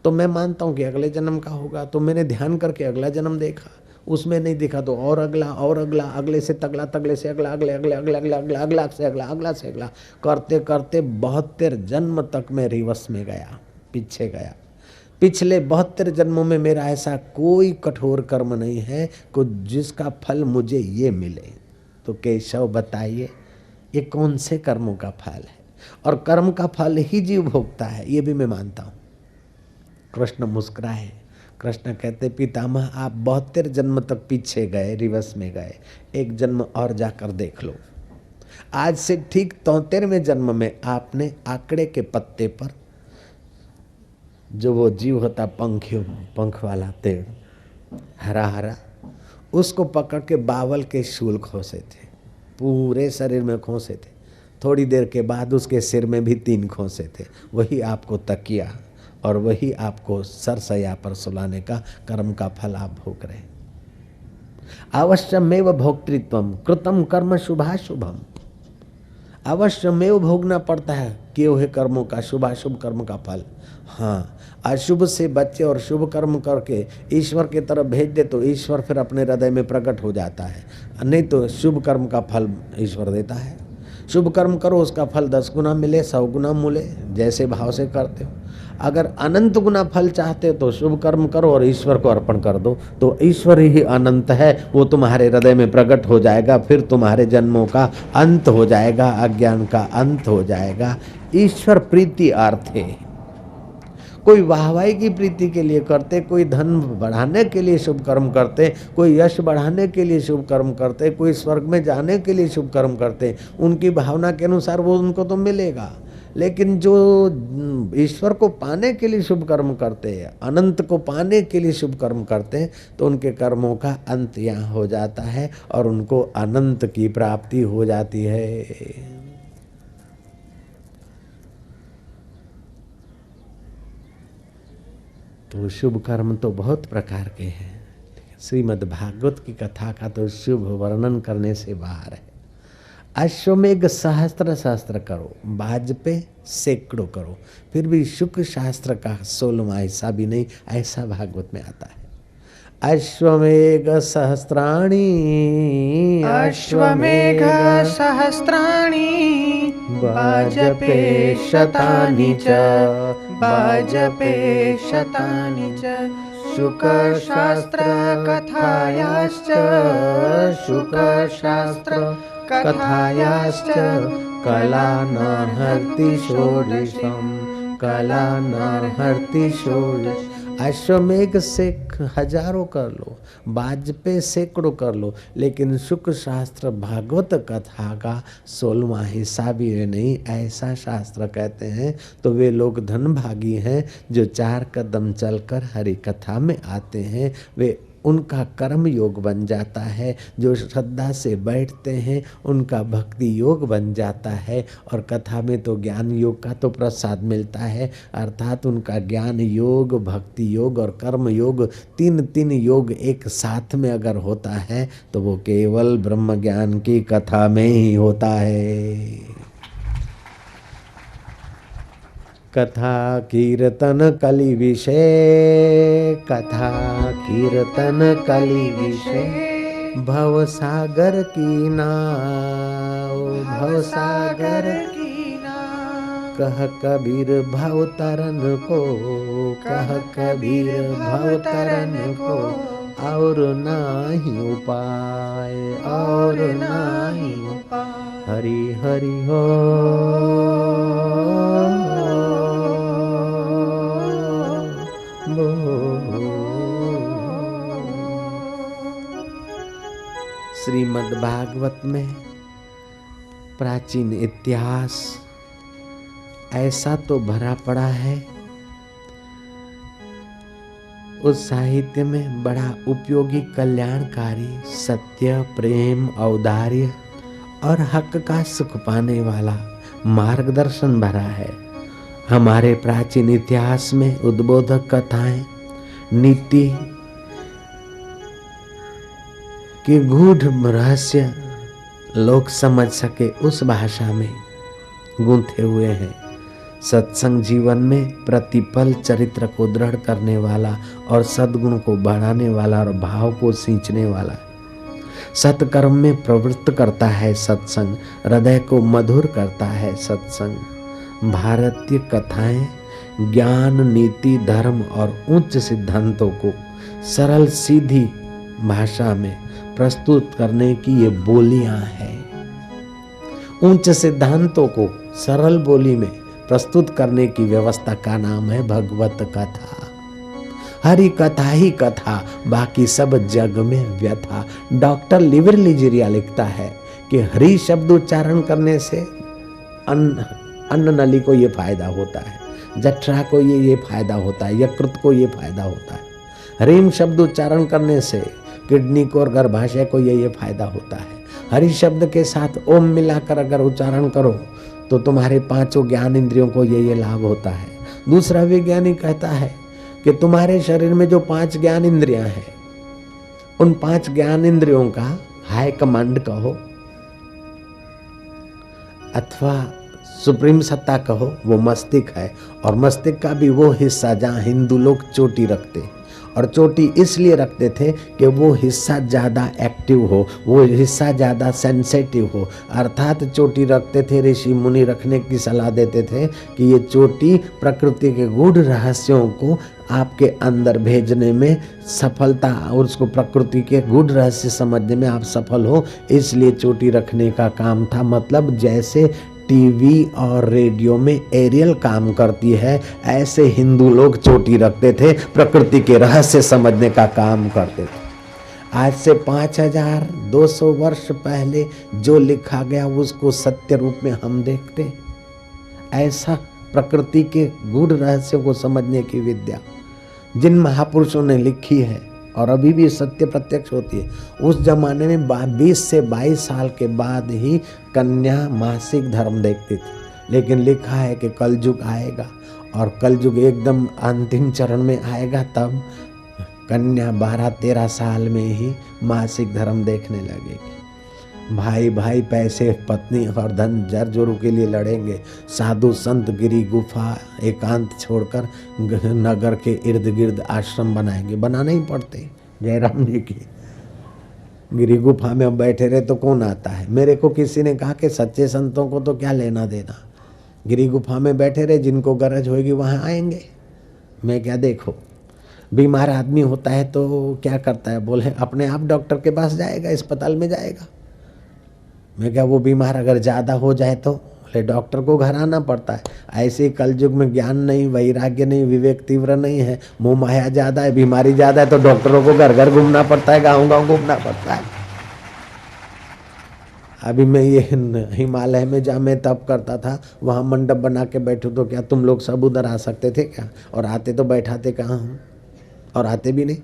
तो मैं मानता हूं कि अगले जन्म का होगा। तो मैंने ध्यान करके अगला जन्म देखा, उसमें नहीं दिखा तो और अगला और अगला, अगले से तगला, तगले से अगला, अगले अगले अगले अगले अगला, अगला से अगला, अगला से अगला, करते करते 72 जन्म तक मैं रिवर्स में गया, पीछे गया। पिछले 72 जन्मों में मेरा ऐसा कोई कठोर कर्म नहीं है को जिसका फल मुझे ये मिले। तो केशव बताइए ये कौन से कर्मों का फल है? और कर्म का फल ही जीव भोगता है, ये भी मैं मानता हूँ। कृष्ण मुस्कुराए। कृष्ण कहते पितामह आप 72 जन्म तक पीछे गए, रिवर्स में गए, एक जन्म और जाकर देख लो। आज से ठीक 73वें जन्म में आपने आंकड़े के पत्ते पर जो वो जीव होता पंख वाला पेड़, हरा हरा, उसको पकड़ के बावल के शूल खोसे थे, पूरे शरीर में खोसे थे। थोड़ी देर के बाद उसके सिर में भी 3 खोसे थे। वही आपको तकिया और वही आपको सरसैया पर सुलाने का कर्म का फल आप भोग रहे। अवश्यमेव भोक्तृत्वम कृतम कर्म शुभाशुभम। अवश्यमेव भोगना पड़ता है किए हुए कर्मों का शुभाशुभ कर्म का फल। हाँ, अशुभ से बचे और शुभ कर्म करके ईश्वर की तरफ भेज दे तो ईश्वर फिर अपने हृदय में प्रकट हो जाता है। नहीं तो शुभ कर्म का फल ईश्वर देता है। शुभ कर्म करो उसका फल 10 गुना मिले, 100 गुना मिले, जैसे भाव से करते हो। अगर अनंत गुना फल चाहते हो तो शुभ कर्म करो और ईश्वर को अर्पण कर दो, तो ईश्वर ही अनंत है, वो तुम्हारे हृदय में प्रकट हो जाएगा। फिर तुम्हारे जन्मों का अंत हो जाएगा, अज्ञान का अंत हो जाएगा। ईश्वर प्रीति अर्थ है। कोई वाहवाही की प्रीति के लिए करते, कोई धन बढ़ाने के लिए शुभ कर्म करते, कोई यश बढ़ाने के लिए शुभ कर्म करते, कोई स्वर्ग में जाने के लिए शुभ कर्म करते। उनकी भावना के अनुसार वो उनको तो मिलेगा। लेकिन जो ईश्वर को पाने के लिए शुभ कर्म करते हैं, अनंत को पाने के लिए शुभ कर्म करते हैं, तो उनके कर्मों का अंत यहाँ हो जाता है और उनको अनंत की प्राप्ति हो जाती है। तो शुभ कर्म तो बहुत प्रकार के हैं। श्रीमद् भागवत की कथा का तो शुभ वर्णन करने से बाहर है। अश्वमेघ सहस्त्र करो, बाजपे सैकड़ों करो, फिर भी शुक्र शास्त्र का 16वां हिस्सा भी नहीं, ऐसा भागवत में आता है। अश्वमेघ सहस्त्राणि, अश्वमेघ सहस्राणि, बाजपे शतानि च, बाजपे शतानि च, शुकशास्त्र कथायाश्च, शुकशास्त्र कथायाश्च, कलानार्हति षोडशम्, कलानार्हति षोडशम्। अश्वमेघ से हजारों कर लो, बाजपे सैकड़ों कर लो, लेकिन शुक्र शास्त्र भागवत कथा का 16वां हिस्सा भी है नहीं, ऐसा शास्त्र कहते हैं। तो वे लोग धनभागी हैं जो 4 कदम चलकर हरि कथा में आते हैं, वे उनका कर्म योग बन जाता है। जो श्रद्धा से बैठते हैं उनका भक्ति योग बन जाता है। और कथा में तो ज्ञान योग का तो प्रसाद मिलता है, अर्थात उनका ज्ञान योग, भक्ति योग और कर्म योग, 3 योग एक साथ में अगर होता है तो वो केवल ब्रह्म ज्ञान की कथा में ही होता है। कथा कीर्तन कलि विषय, कथा कीर्तन कलि विषय, भव सागर की नाव, भव सागर की नाव, कह कबीर भव तरन को, कह कबीर भव तरन को, और नाही उपाय, और नाही उपाय। हरि हरि हो श्रीमद् भागवत में प्राचीन इतिहास ऐसा तो भरा पड़ा है। उस साहित्य में बड़ा उपयोगी, कल्याणकारी, सत्य, प्रेम, औदार्य और हक का सुख पाने वाला मार्गदर्शन भरा है। हमारे प्राचीन इतिहास में उद्बोधक कथाएं, नीति के गूढ़ रहस्य लोग समझ सके उस भाषा में गूंथे हुए हैं। सत्संग जीवन में प्रतिपल चरित्र को दृढ़ करने वाला और सद्गुण को बढ़ाने वाला और भाव को सींचने वाला, सत्कर्म में प्रवृत्त करता है सत्संग, हृदय को मधुर करता है सत्संग। भारतीय कथाएं ज्ञान, नीति, धर्म और उच्च सिद्धांतों को सरल सीधी भाषा में प्रस्तुत करने की ये बोलियां हैं। उच्च सिद्धांतों को सरल बोली में प्रस्तुत करने की व्यवस्था का नाम है भगवत कथा। हरि कथा ही कथा, बाकी सब जग में व्यथा। डॉक्टर लिवर लीजरिया लिखता है कि हरि शब्द उच्चारण करने से अन्न नली को ये फायदा होता है, जठरा को ये फायदा होता है, यकृत को ये फायदा होता है। हरिम शब्द उच्चारण करने से किडनी को और गर्भाशय को ये फायदा होता है। हरि शब्द के साथ ओम मिलाकर अगर उच्चारण करो तो तुम्हारे पांचों ज्ञान इंद्रियों को ये लाभ होता है। दूसरा वैज्ञानिक कहता है कि तुम्हारे शरीर में जो 5 ज्ञान इंद्रियां हैं, उन 5 ज्ञान इंद्रियों का हाई कमांड कहो अथवा सुप्रीम सत्ता कहो, वो मस्तिष्क है। और मस्तिष्क का भी वो हिस्सा जहाँ हिंदू लोग चोटी रखते, और चोटी इसलिए रखते थे कि वो हिस्सा ज़्यादा एक्टिव हो, वो हिस्सा ज़्यादा सेंसिटिव हो। अर्थात चोटी रखते थे, ऋषि मुनि रखने की सलाह देते थे कि ये चोटी प्रकृति के गूढ़ रहस्यों को आपके अंदर भेजने में सफलता, और उसको प्रकृति के गूढ़ रहस्य समझने में आप सफल हो, इसलिए चोटी रखने का काम था। मतलब जैसे टीवी और रेडियो में एरियल काम करती है, ऐसे हिंदू लोग चोटी रखते थे, प्रकृति के रहस्य समझने का काम करते थे। आज से 5200 वर्ष पहले जो लिखा गया उसको सत्य रूप में हम देखते। ऐसा प्रकृति के गूढ़ रहस्यों को समझने की विद्या जिन महापुरुषों ने लिखी है और अभी भी सत्य प्रत्यक्ष होती है। उस जमाने में 20 से 22 साल के बाद ही कन्या मासिक धर्म देखती थी, लेकिन लिखा है कि कलयुग आएगा और कलयुग एकदम अंतिम चरण में आएगा, तब कन्या 12-13 साल में ही मासिक धर्म देखने लगेगी। भाई भाई पैसे, पत्नी और धन जर जोरू के लिए लड़ेंगे। साधु संत गिरी गुफा एकांत छोड़कर नगर के इर्द गिर्द आश्रम बनाएंगे, बनाने ही पड़ते। जयराम जी की गिरी गुफा में अब बैठे रहे तो कौन आता है। मेरे को किसी ने कहा कि सच्चे संतों को तो क्या लेना देना, गिरी गुफा में बैठे रहे, जिनको गरज होगी वहाँ आएंगे। मैं क्या, देखो बीमार आदमी होता है तो क्या करता है, बोले अपने आप डॉक्टर के पास जाएगा, अस्पताल में जाएगा। मैं क्या, वो बीमार अगर ज़्यादा हो जाए तो बोले डॉक्टर को घर आना पड़ता है। ऐसे ही कलयुग में ज्ञान नहीं, वैराग्य नहीं, विवेक तीव्र नहीं है, मोह माया ज़्यादा है, बीमारी ज़्यादा है, तो डॉक्टरों को घर घर घूमना पड़ता है, गाँव गाँव घूमना पड़ता है। अभी मैं ये हिमालय में जहाँ मैं तप करता था, वहाँ मंडप बना के बैठूँ तो क्या तुम लोग सब उधर आ सकते थे क्या? और आते तो बैठाते कहाँ हम, और आते भी नहीं।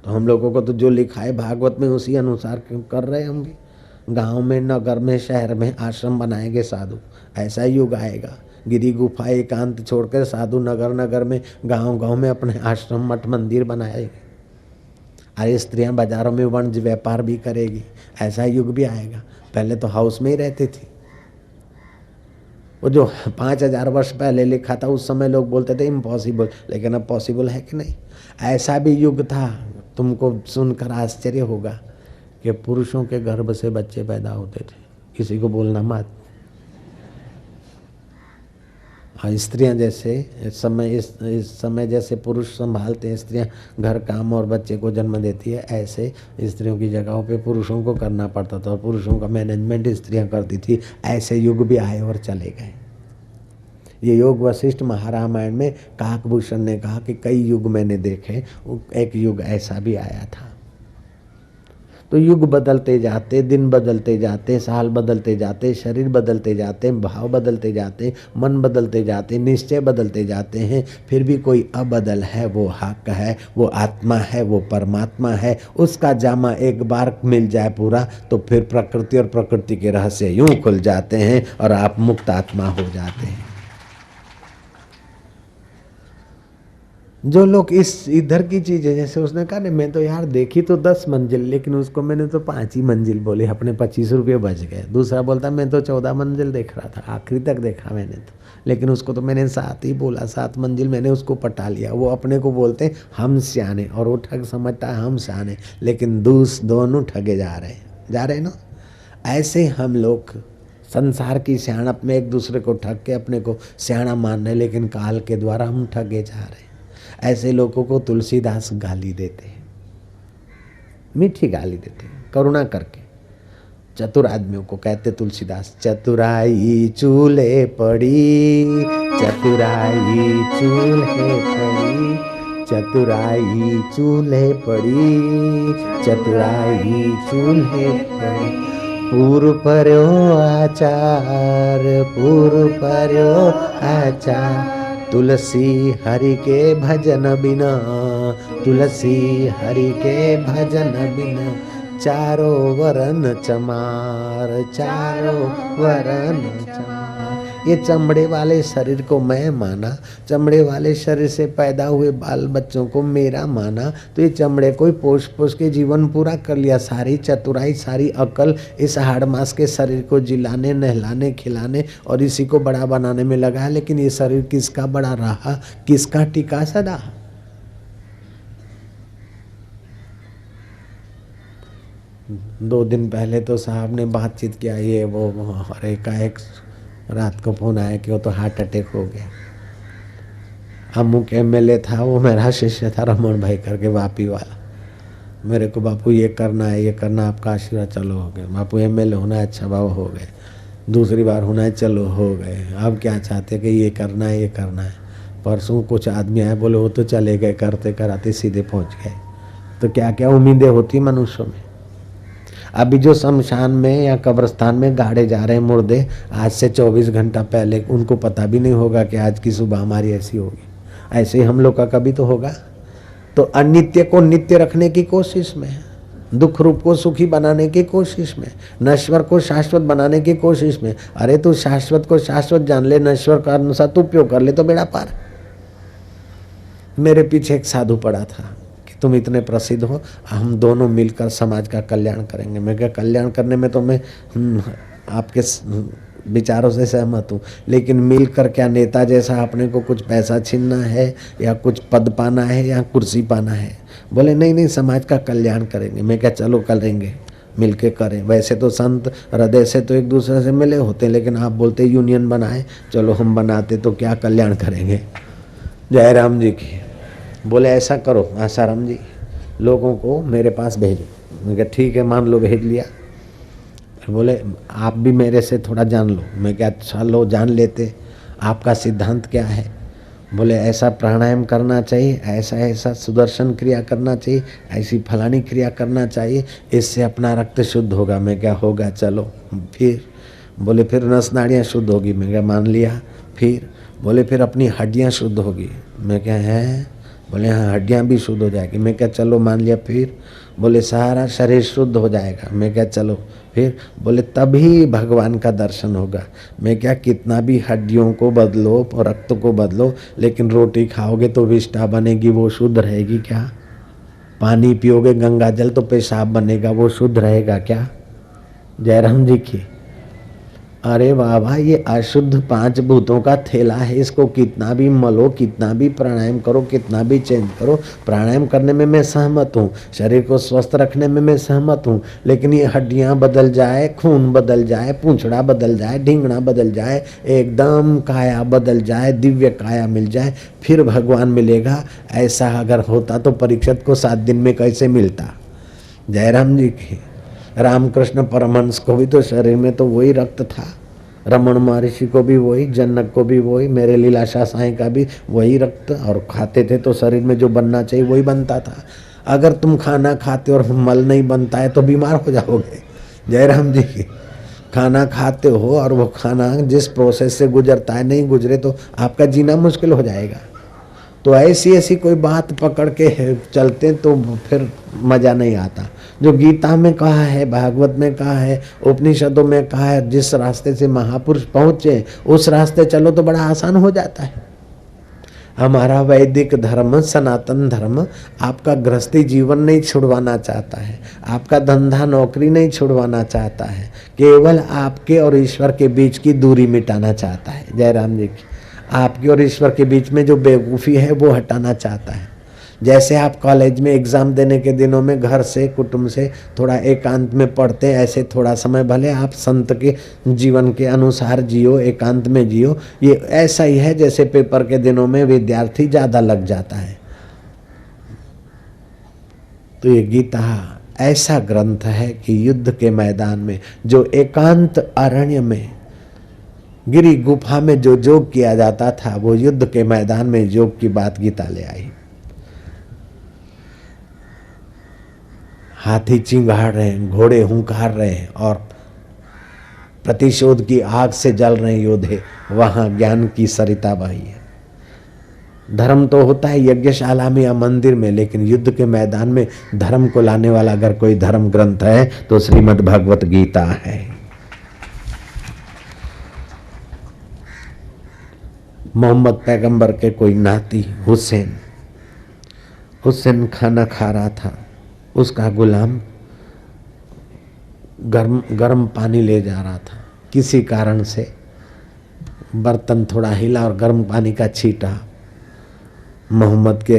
तो हम लोगों को तो जो लिखा है भागवत में उसी अनुसार कर रहे हैं हम भी। गांव में, नगर में, शहर में आश्रम बनाएंगे साधु, ऐसा युग आएगा। गिरी गुफा एकांत छोड़कर साधु नगर नगर में, गांव गांव में अपने आश्रम मठ मंदिर बनाएंगे। अरे स्त्रियां बाजारों में वाणिज्य व्यापार भी करेगी, ऐसा युग भी आएगा। पहले तो हाउस में ही रहती थी। वो जो 5000 वर्ष पहले लिखा था उस समय लोग बोलते थे इम्पॉसिबल, लेकिन अब पॉसिबल है कि नहीं। ऐसा भी युग था, तुमको सुनकर आश्चर्य होगा कि पुरुषों के गर्भ से बच्चे पैदा होते थे, किसी को बोलना मत। हाँ, स्त्रियां जैसे इस समय जैसे पुरुष संभालते हैं, स्त्रियां घर काम और बच्चे को जन्म देती है, ऐसे स्त्रियों की जगहों पे पुरुषों को करना पड़ता था और पुरुषों का मैनेजमेंट स्त्रियां करती थी। ऐसे युग भी आए और चले गए। ये योग वशिष्ठ महारामायण में काकभूषण ने कहा कि कई युग मैंने देखे, एक युग ऐसा भी आया था। तो युग बदलते जाते, दिन बदलते जाते, साल बदलते जाते, शरीर बदलते जाते, भाव बदलते जाते, मन बदलते जाते, निश्चय बदलते जाते हैं, फिर भी कोई अबदल है, वो हक है, वो आत्मा है, वो परमात्मा है। उसका जामा एक बार मिल जाए पूरा तो फिर प्रकृति और प्रकृति के रहस्य यूं खुल जाते हैं और आप मुक्त आत्मा हो जाते हैं। जो लोग इस इधर की चीज़ें, जैसे उसने कहा ना, मैं तो यार देखी तो 10 मंजिल, लेकिन उसको मैंने तो 5 ही मंजिल बोली, अपने 25 रुपये बच गए। दूसरा बोलता मैं तो 14 मंजिल देख रहा था, आखिरी तक देखा मैंने तो, लेकिन उसको तो मैंने 7 ही बोला, 7 मंजिल मैंने उसको पटा लिया। वो अपने को बोलते हम सियाने और वो ठग समझता है हम सियाने, लेकिन दोनों ठगे जा रहे हैं ना। ऐसे हम लोग संसार की सियाणप में एक दूसरे को ठग के अपने को सियाणा मान रहे, लेकिन काल के द्वारा हम ठगे जा रहे हैं। ऐसे लोगों को तुलसीदास गाली देते हैं, मीठी गाली देते हैं, करुणा करके। चतुर आदमियों को कहते तुलसीदास, चतुराई चूल्हे पड़ी, चतुराई चूल्हे पड़ी, चतुराई चूल्हे पड़ी, चतुराई चूल्हे पड़ी। पूर्व पर्यो आचार, पूर्व पर्यो आचार, तुलसी हरि के भजन बिना, तुलसी हरि के भजन बिना, चारों वरन चमार, चारों वरन चमार। ये चमड़े वाले शरीर को मैं माना, चमड़े वाले शरीर से पैदा हुए बाल बच्चों को मेरा माना, तो ये चमड़े को ही पोष पोष के जीवन पूरा कर लिया। सारी चतुराई, सारी अकल इस हाड़ मास के शरीर को जिलाने, नहलाने, खिलाने और इसी को बड़ा बनाने में लगा। लेकिन ये शरीर किसका बड़ा रहा, किसका टिका सदा? दो दिन पहले तो साहब ने बातचीत किया, ये वो, और एकाएक रात को फोन आया कि वो तो हार्ट अटैक हो गया। अमुक एमएलए था, वो मेरा शिष्य था, रमन भाई करके, वापी वाला। मेरे को बापू ये करना है, ये करना, आपका आशीर्वाद, चलो हो गए। बापू एमएलए होना है, अच्छा बाबू हो गए। दूसरी बार होना है, चलो हो गए। अब क्या चाहते कि ये करना है, ये करना है। परसों कुछ आदमी आए, बोले वो तो चले गए, करते कराते सीधे पहुँच गए। तो क्या क्या उम्मीदें होती मनुष्यों में। अभी जो शमशान में या कब्रिस्तान में गाड़े जा रहे हैं मुर्दे, आज से 24 घंटा पहले उनको पता भी नहीं होगा कि आज की सुबह हमारी ऐसी होगी। ऐसे ही हम लोग का कभी तो होगा। तो अनित्य को नित्य रखने की कोशिश में, दुख रूप को सुखी बनाने की कोशिश में, नश्वर को शाश्वत बनाने की कोशिश में। अरे तू शाश्वत को शाश्वत जान ले, नश्वर का अनुसार तू उपयोग कर ले तो बेड़ा पार। मेरे पीछे एक साधु पड़ा था, तुम इतने प्रसिद्ध हो, हम दोनों मिलकर समाज का कल्याण करेंगे। मैं क्या, कल्याण करने में तो मैं आपके विचारों से सहमत हूँ, लेकिन मिलकर क्या नेता जैसा अपने को कुछ पैसा छीनना है या कुछ पद पाना है या कुर्सी पाना है? बोले नहीं नहीं, समाज का कल्याण करेंगे। मैं क्या, चलो करेंगे, मिल के करें। वैसे तो संत हृदय से तो एक दूसरे से मिले होते, लेकिन आप बोलते यूनियन बनाए, चलो हम बनाते तो क्या कल्याण करेंगे। जय राम जी की। बोले ऐसा करो आसाराम जी, लोगों को मेरे पास भेजो। मैं कहा ठीक है, मान लो भेज लिया। बोले आप भी मेरे से थोड़ा जान लो। मैं क्या, चलो जान लेते। आपका सिद्धांत क्या है? बोले ऐसा प्राणायाम करना चाहिए, ऐसा ऐसा सुदर्शन क्रिया करना चाहिए, ऐसी फलानी क्रिया करना चाहिए, इससे अपना रक्त शुद्ध होगा। मैं क्या, होगा, चलो। फिर बोले फिर नस नाड़ियाँ शुद्ध होगी। मैं क्या, मान लिया। फिर बोले फिर अपनी हड्डियाँ शुद्ध होगी। मैं क्या, है? बोले हाँ, हड्डियाँ भी शुद्ध हो जाएगी। मैं क्या, चलो मान लिया। फिर बोले सारा शरीर शुद्ध हो जाएगा। मैं क्या, चलो। फिर बोले तभी भगवान का दर्शन होगा। मैं क्या, कितना भी हड्डियों को बदलो और रक्त को बदलो, लेकिन रोटी खाओगे तो विष्ठा बनेगी, वो शुद्ध रहेगी क्या? पानी पियोगे गंगा जल तो पेशाब बनेगा, वो शुद्ध रहेगा क्या? जयराम जी की। अरे वाह वाह, ये अशुद्ध 5 भूतों का थैला है। इसको कितना भी मलो, कितना भी प्राणायाम करो, कितना भी चेंज करो। प्राणायाम करने में मैं सहमत हूँ, शरीर को स्वस्थ रखने में मैं सहमत हूँ, लेकिन ये हड्डियाँ बदल जाए, खून बदल जाए, पूंछड़ा बदल जाए, ढींगना बदल जाए, एकदम काया बदल जाए, दिव्य काया मिल जाए, फिर भगवान मिलेगा। ऐसा अगर होता तो परीक्षित को 7 दिन में कैसे मिलता? जयराम जी की। रामकृष्ण परमहंस को भी तो शरीर में तो वही रक्त था, रमण महर्षि को भी वही, जनक को भी वही, मेरे लीलाशाह साईं का भी वही रक्त, और खाते थे तो शरीर में जो बनना चाहिए वही बनता था। अगर तुम खाना खाते और मल नहीं बनता है तो बीमार हो जाओगे। जयराम जी की। खाना खाते हो और वो खाना जिस प्रोसेस से गुजरता है, नहीं गुजरे तो आपका जीना मुश्किल हो जाएगा। तो ऐसी ऐसी कोई बात पकड़ के चलते तो फिर मज़ा नहीं आता। जो गीता में कहा है, भागवत में कहा है, उपनिषदों में कहा है, जिस रास्ते से महापुरुष पहुँचे उस रास्ते चलो तो बड़ा आसान हो जाता है। हमारा वैदिक धर्म, सनातन धर्म आपका गृहस्थी जीवन नहीं छुड़वाना चाहता है, आपका धंधा नौकरी नहीं छुड़वाना चाहता है, केवल आपके और ईश्वर के बीच की दूरी मिटाना चाहता है। जयराम जी की। आपके और ईश्वर के बीच में जो बेवकूफ़ी है वो हटाना चाहता है। जैसे आप कॉलेज में एग्ज़ाम देने के दिनों में घर से, कुटुंब से थोड़ा एकांत में पढ़ते हैं, ऐसे थोड़ा समय भले आप संत के जीवन के अनुसार जियो, एकांत में जियो। ये ऐसा ही है जैसे पेपर के दिनों में विद्यार्थी ज़्यादा लग जाता है। तो ये गीता ऐसा ग्रंथ है कि युद्ध के मैदान में, जो एकांत अरण्य में, गिरी गुफा में जो योग किया जाता था, वो युद्ध के मैदान में योग की बात गीता ले आई। हाथी चिंगाड़ रहे हैं, घोड़े हुंकार रहे हैं और प्रतिशोध की आग से जल रहे योद्धे, वहां ज्ञान की सरिता बही है। धर्म तो होता है यज्ञशाला में या मंदिर में, लेकिन युद्ध के मैदान में धर्म को लाने वाला अगर कोई धर्म ग्रंथ है तो श्रीमद् भगवत गीता है। मोहम्मद पैगंबर के कोई नाती हुसैन खाना खा रहा था, उसका गुलाम गर्म पानी ले जा रहा था। किसी कारण से बर्तन थोड़ा हिला और गर्म पानी का छींटा मोहम्मद के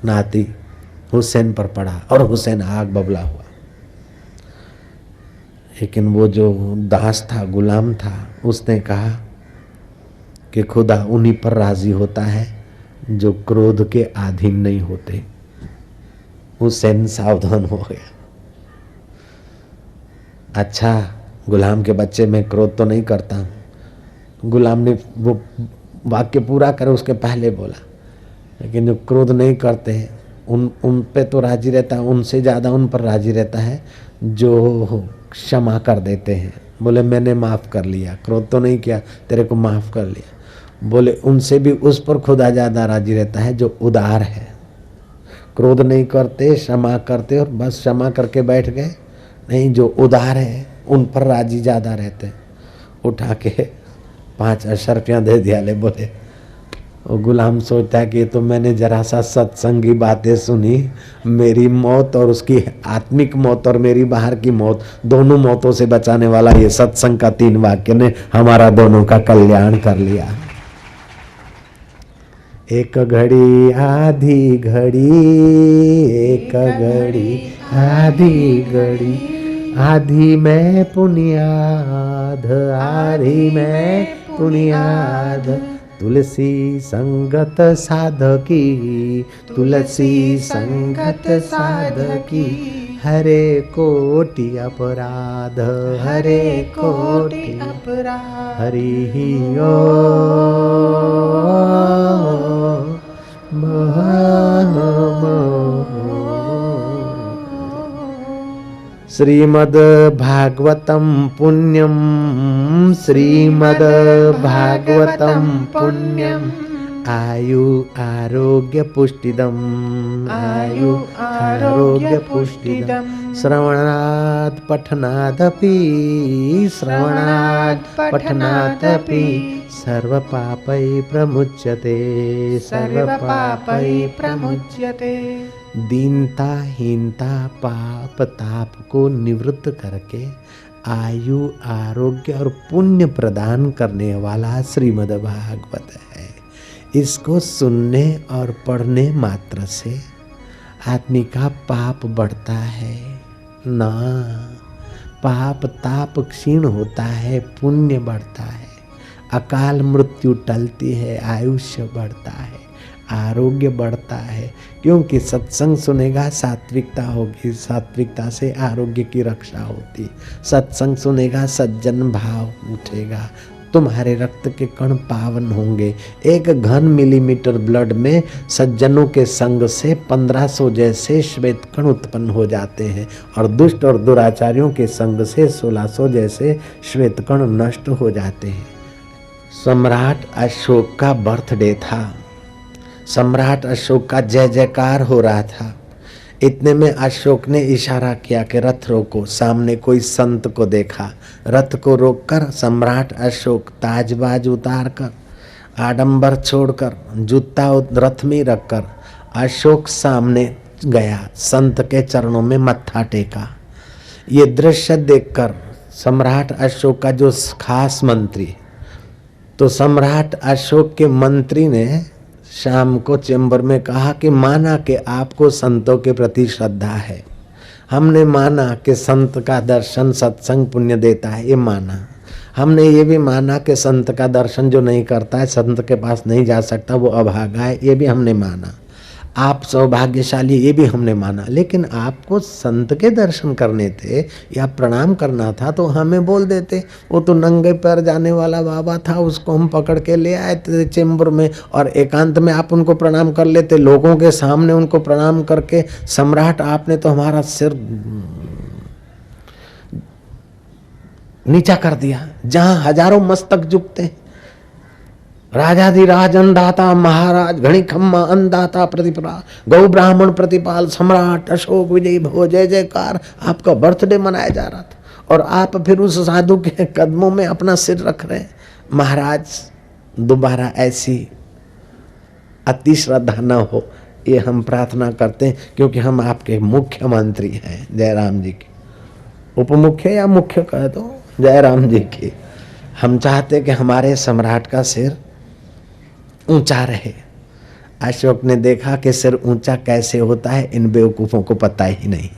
नाती हुसैन पर पड़ा और हुसैन आग बबला हुआ। लेकिन वो जो दास था, गुलाम था, उसने कहा कि खुदा उन्हीं पर राजी होता है जो क्रोध के अधीन नहीं होते। हुसैन सावधान हो गया। अच्छा, गुलाम के बच्चे, मैं क्रोध तो नहीं करता हूँ। गुलाम ने वो वाक्य पूरा करे उसके पहले बोला, लेकिन जो क्रोध नहीं करते हैं उन पे तो राजी रहता है, उनसे ज़्यादा उन पर राजी रहता है जो क्षमा कर देते हैं। बोले मैंने माफ़ कर लिया, क्रोध तो नहीं किया, तेरे को माफ़ कर लिया। बोले उनसे भी उस पर खुदा ज़्यादा राजी रहता है जो उदार है, क्रोध नहीं करते, क्षमा करते और बस क्षमा करके बैठ गए। नहीं, जो उदार है उन पर राजी ज़्यादा रहते। उठा के 5 रुपया दे दिया। ले बोले, वो गुलाम सोचता है कि तो मैंने जरा सा सत्संगी बातें सुनी, मेरी मौत और उसकी आत्मिक मौत और मेरी बाहर की मौत, दोनों मौतों से बचाने वाला ये सत्संग का 3 वाक्य ने हमारा दोनों का कल्याण कर लिया। एक घड़ी आधी घड़ी, एक घड़ी आधी घड़ी, आधी में पुनियाद, आधी में पुनियाद, तुलसी संगत साधकी, तुलसी संगत साधकी, हरे कोटि अपराध, हरे कोटि अपराध, हरि श्रीमद् भागवतम पुण्यम, श्रीमद् भागवतम पुण्यम, आयु आरोग्य पुष्टिदम, आयु आरोग्य पुष्टिदम, श्रवणात् पठनादपि, श्रवणात् पठनादपि, सर्व पापै प्रमुच्यते, सर्व पापै प्रमुच्यते। दीनता, हीनता, पाप ताप को निवृत्त करके आयु आरोग्य और पुण्य प्रदान करने वाला श्रीमद् भागवत है। इसको सुनने और पढ़ने मात्र से आदमी का पाप बढ़ता है ना, पाप ताप क्षीण होता है, पुण्य बढ़ता है, अकाल मृत्यु टलती है, आयुष्य बढ़ता है, आरोग्य बढ़ता है। क्योंकि सत्संग सुनेगा सात्विकता होगी, सात्विकता से आरोग्य की रक्षा होती। सत्संग सुनेगा सज्जन भाव उठेगा, तुम्हारे रक्त के कण पावन होंगे। 1 घन मिलीमीटर ब्लड में सज्जनों के संग से 1500 जैसे श्वेत कण उत्पन्न हो जाते हैं और दुष्ट और दुराचारियों के संग से 1600 जैसे श्वेत कण नष्ट हो जाते हैं। सम्राट अशोक का बर्थडे था। सम्राट अशोक का जय जयकार हो रहा था। इतने में अशोक ने इशारा किया कि रथ रोको। सामने कोई संत को देखा, रथ को रोककर सम्राट अशोक ताजबाज उतार कर, आडंबर छोड़कर, जूता रथ में रखकर अशोक सामने गया, संत के चरणों में मत्था टेका। ये दृश्य देखकर सम्राट अशोक का जो खास मंत्री, तो सम्राट अशोक के मंत्री ने शाम को चेंबर में कहा कि माना कि आपको संतों के प्रति श्रद्धा है, हमने माना कि संत का दर्शन सत्संग पुण्य देता है, ये माना। हमने ये भी माना कि संत का दर्शन जो नहीं करता है, संत के पास नहीं जा सकता, वो अभागा है, ये भी हमने माना। आप सौभाग्यशाली, ये भी हमने माना। लेकिन आपको संत के दर्शन करने थे या प्रणाम करना था तो हमें बोल देते। वो तो नंगे पैर जाने वाला बाबा था, उसको हम पकड़ के ले आए थे चेंबर में और एकांत में आप उनको प्रणाम कर लेते। लोगों के सामने उनको प्रणाम करके, सम्राट आपने तो हमारा सिर नीचा कर दिया, जहां हजारों मस्तक झुकते। राजाधिराज अन्नदाता महाराज घणी खम्मा अन्नदाता प्रतिपरा गौ ब्राह्मण प्रतिपाल सम्राट अशोक विजय भो जय जयकार। आपका बर्थडे मनाया जा रहा था और आप फिर उस साधु के कदमों में अपना सिर रख रहे हैं। महाराज दोबारा ऐसी अति श्रद्धा न हो, ये हम प्रार्थना करते हैं, क्योंकि हम आपके मुख्यमंत्री हैं जयराम जी के, उपमुख्य या मुख्य कह दो जयराम जी के। हम चाहते कि हमारे सम्राट का सिर ऊंचा रहे। अशोक ने देखा कि सिर ऊंचा कैसे होता है, इन बेवकूफों को पता ही नहीं।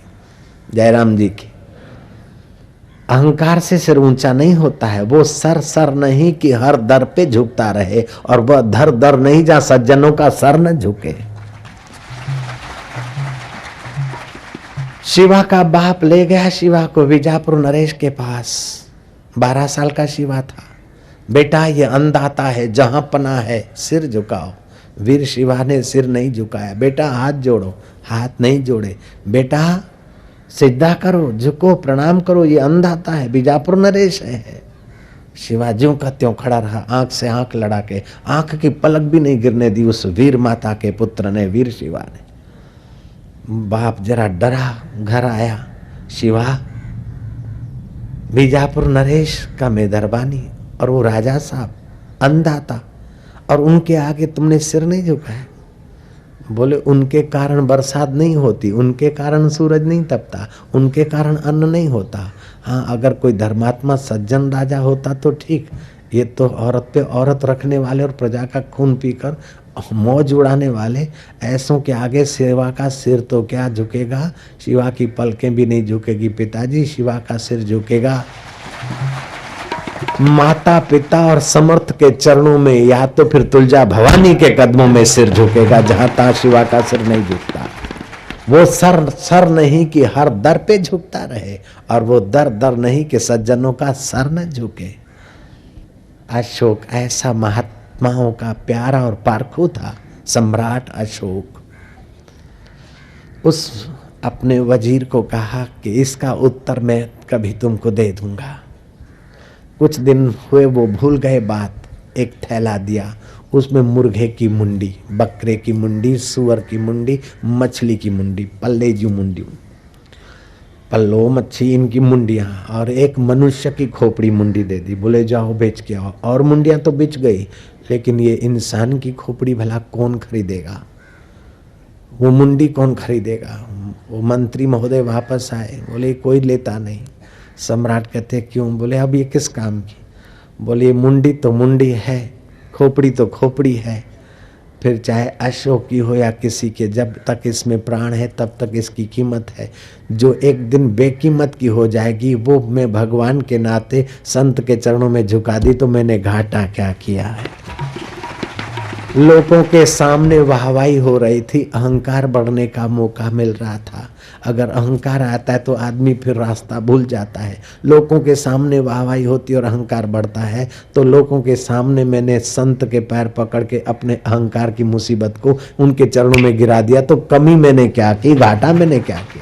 जयराम जी की अहंकार से सिर ऊंचा नहीं होता है, वो सर नहीं कि हर दर पे झुकता रहे, और वह दर नहीं जहां सज्जनों का सर न झुके। शिवा का बाप ले गया शिवा को बीजापुर नरेश के पास। 12 साल का शिवा था। बेटा ये अन्नदाता है, जहां पना है सिर झुकाओ। वीर शिवा ने सिर नहीं झुकाया। बेटा हाथ जोड़ो, हाथ नहीं जोड़े। बेटा सिद्धा करो, झुको, प्रणाम करो, ये अन्नदाता है, बीजापुर नरेश है। शिवा ज्यों का त्यों खड़ा रहा, आंख से आंख लड़ा के, आंख की पलक भी नहीं गिरने दी उस वीर माता के पुत्र ने, वीर शिवा ने। बाप जरा डरा, घर आया। शिवा बीजापुर नरेश का मेदरबानी और वो राजा साहब अन्नदाता, और उनके आगे तुमने सिर नहीं झुकाया। बोले उनके कारण बरसात नहीं होती, उनके कारण सूरज नहीं तपता, उनके कारण अन्न नहीं होता। हाँ, अगर कोई धर्मात्मा सज्जन राजा होता तो ठीक, ये तो औरत पे औरत रखने वाले और प्रजा का खून पीकर मौज उड़ाने वाले ऐसों के आगे शिवा का सिर तो क्या झुकेगा। शिवा की पलकें भी नहीं झुकेगी पिताजी, शिवा का सिर झुकेगा माता पिता और समर्थ के चरणों में, या तो फिर तुलजा भवानी के कदमों में सिर झुकेगा, जहां तहां शिवा का सिर नहीं झुकता। वो सर नहीं कि हर दर पे झुकता रहे, और वो दर नहीं कि सज्जनों का सर न झुके। अशोक ऐसा महात्माओं का प्यारा और पारखू था सम्राट अशोक। उस अपने वजीर को कहा कि इसका उत्तर मैं कभी तुमको दे दूंगा। कुछ दिन हुए, वो भूल गए बात। एक थैला दिया, उसमें मुर्गे की मुंडी, बकरे की मुंडी, सुअर की मुंडी, मछली की मुंडी, पल्ले जी मुंडी, पल्लो मच्छी इनकी मुंडियाँ, और एक मनुष्य की खोपड़ी मुंडी दे दी। बोले जाओ बेच के आओ। और मुंडियाँ तो बिच गई, लेकिन ये इंसान की खोपड़ी भला कौन खरीदेगा, वो मुंडी कौन खरीदेगा। वो मंत्री महोदय वापस आए, बोले कोई लेता नहीं। सम्राट कहते क्यों। बोले अब ये किस काम की। बोले मुंडी तो मुंडी है, खोपड़ी तो खोपड़ी है, फिर चाहे अशोक की हो या किसी के, जब तक इसमें प्राण है तब तक इसकी कीमत है। जो एक दिन बेकीमत की हो जाएगी, वो मैं भगवान के नाते संत के चरणों में झुका दी तो मैंने घाटा क्या किया है। लोगों के सामने वाहवाही हो रही थी, अहंकार बढ़ने का मौका मिल रहा था। अगर अहंकार आता है तो आदमी फिर रास्ता भूल जाता है। लोगों के सामने वाहवाही होती और अहंकार बढ़ता है, तो लोगों के सामने मैंने संत के पैर पकड़ के अपने अहंकार की मुसीबत को उनके चरणों में गिरा दिया। तो कमी मैंने क्या की, घाटा मैंने क्या किया।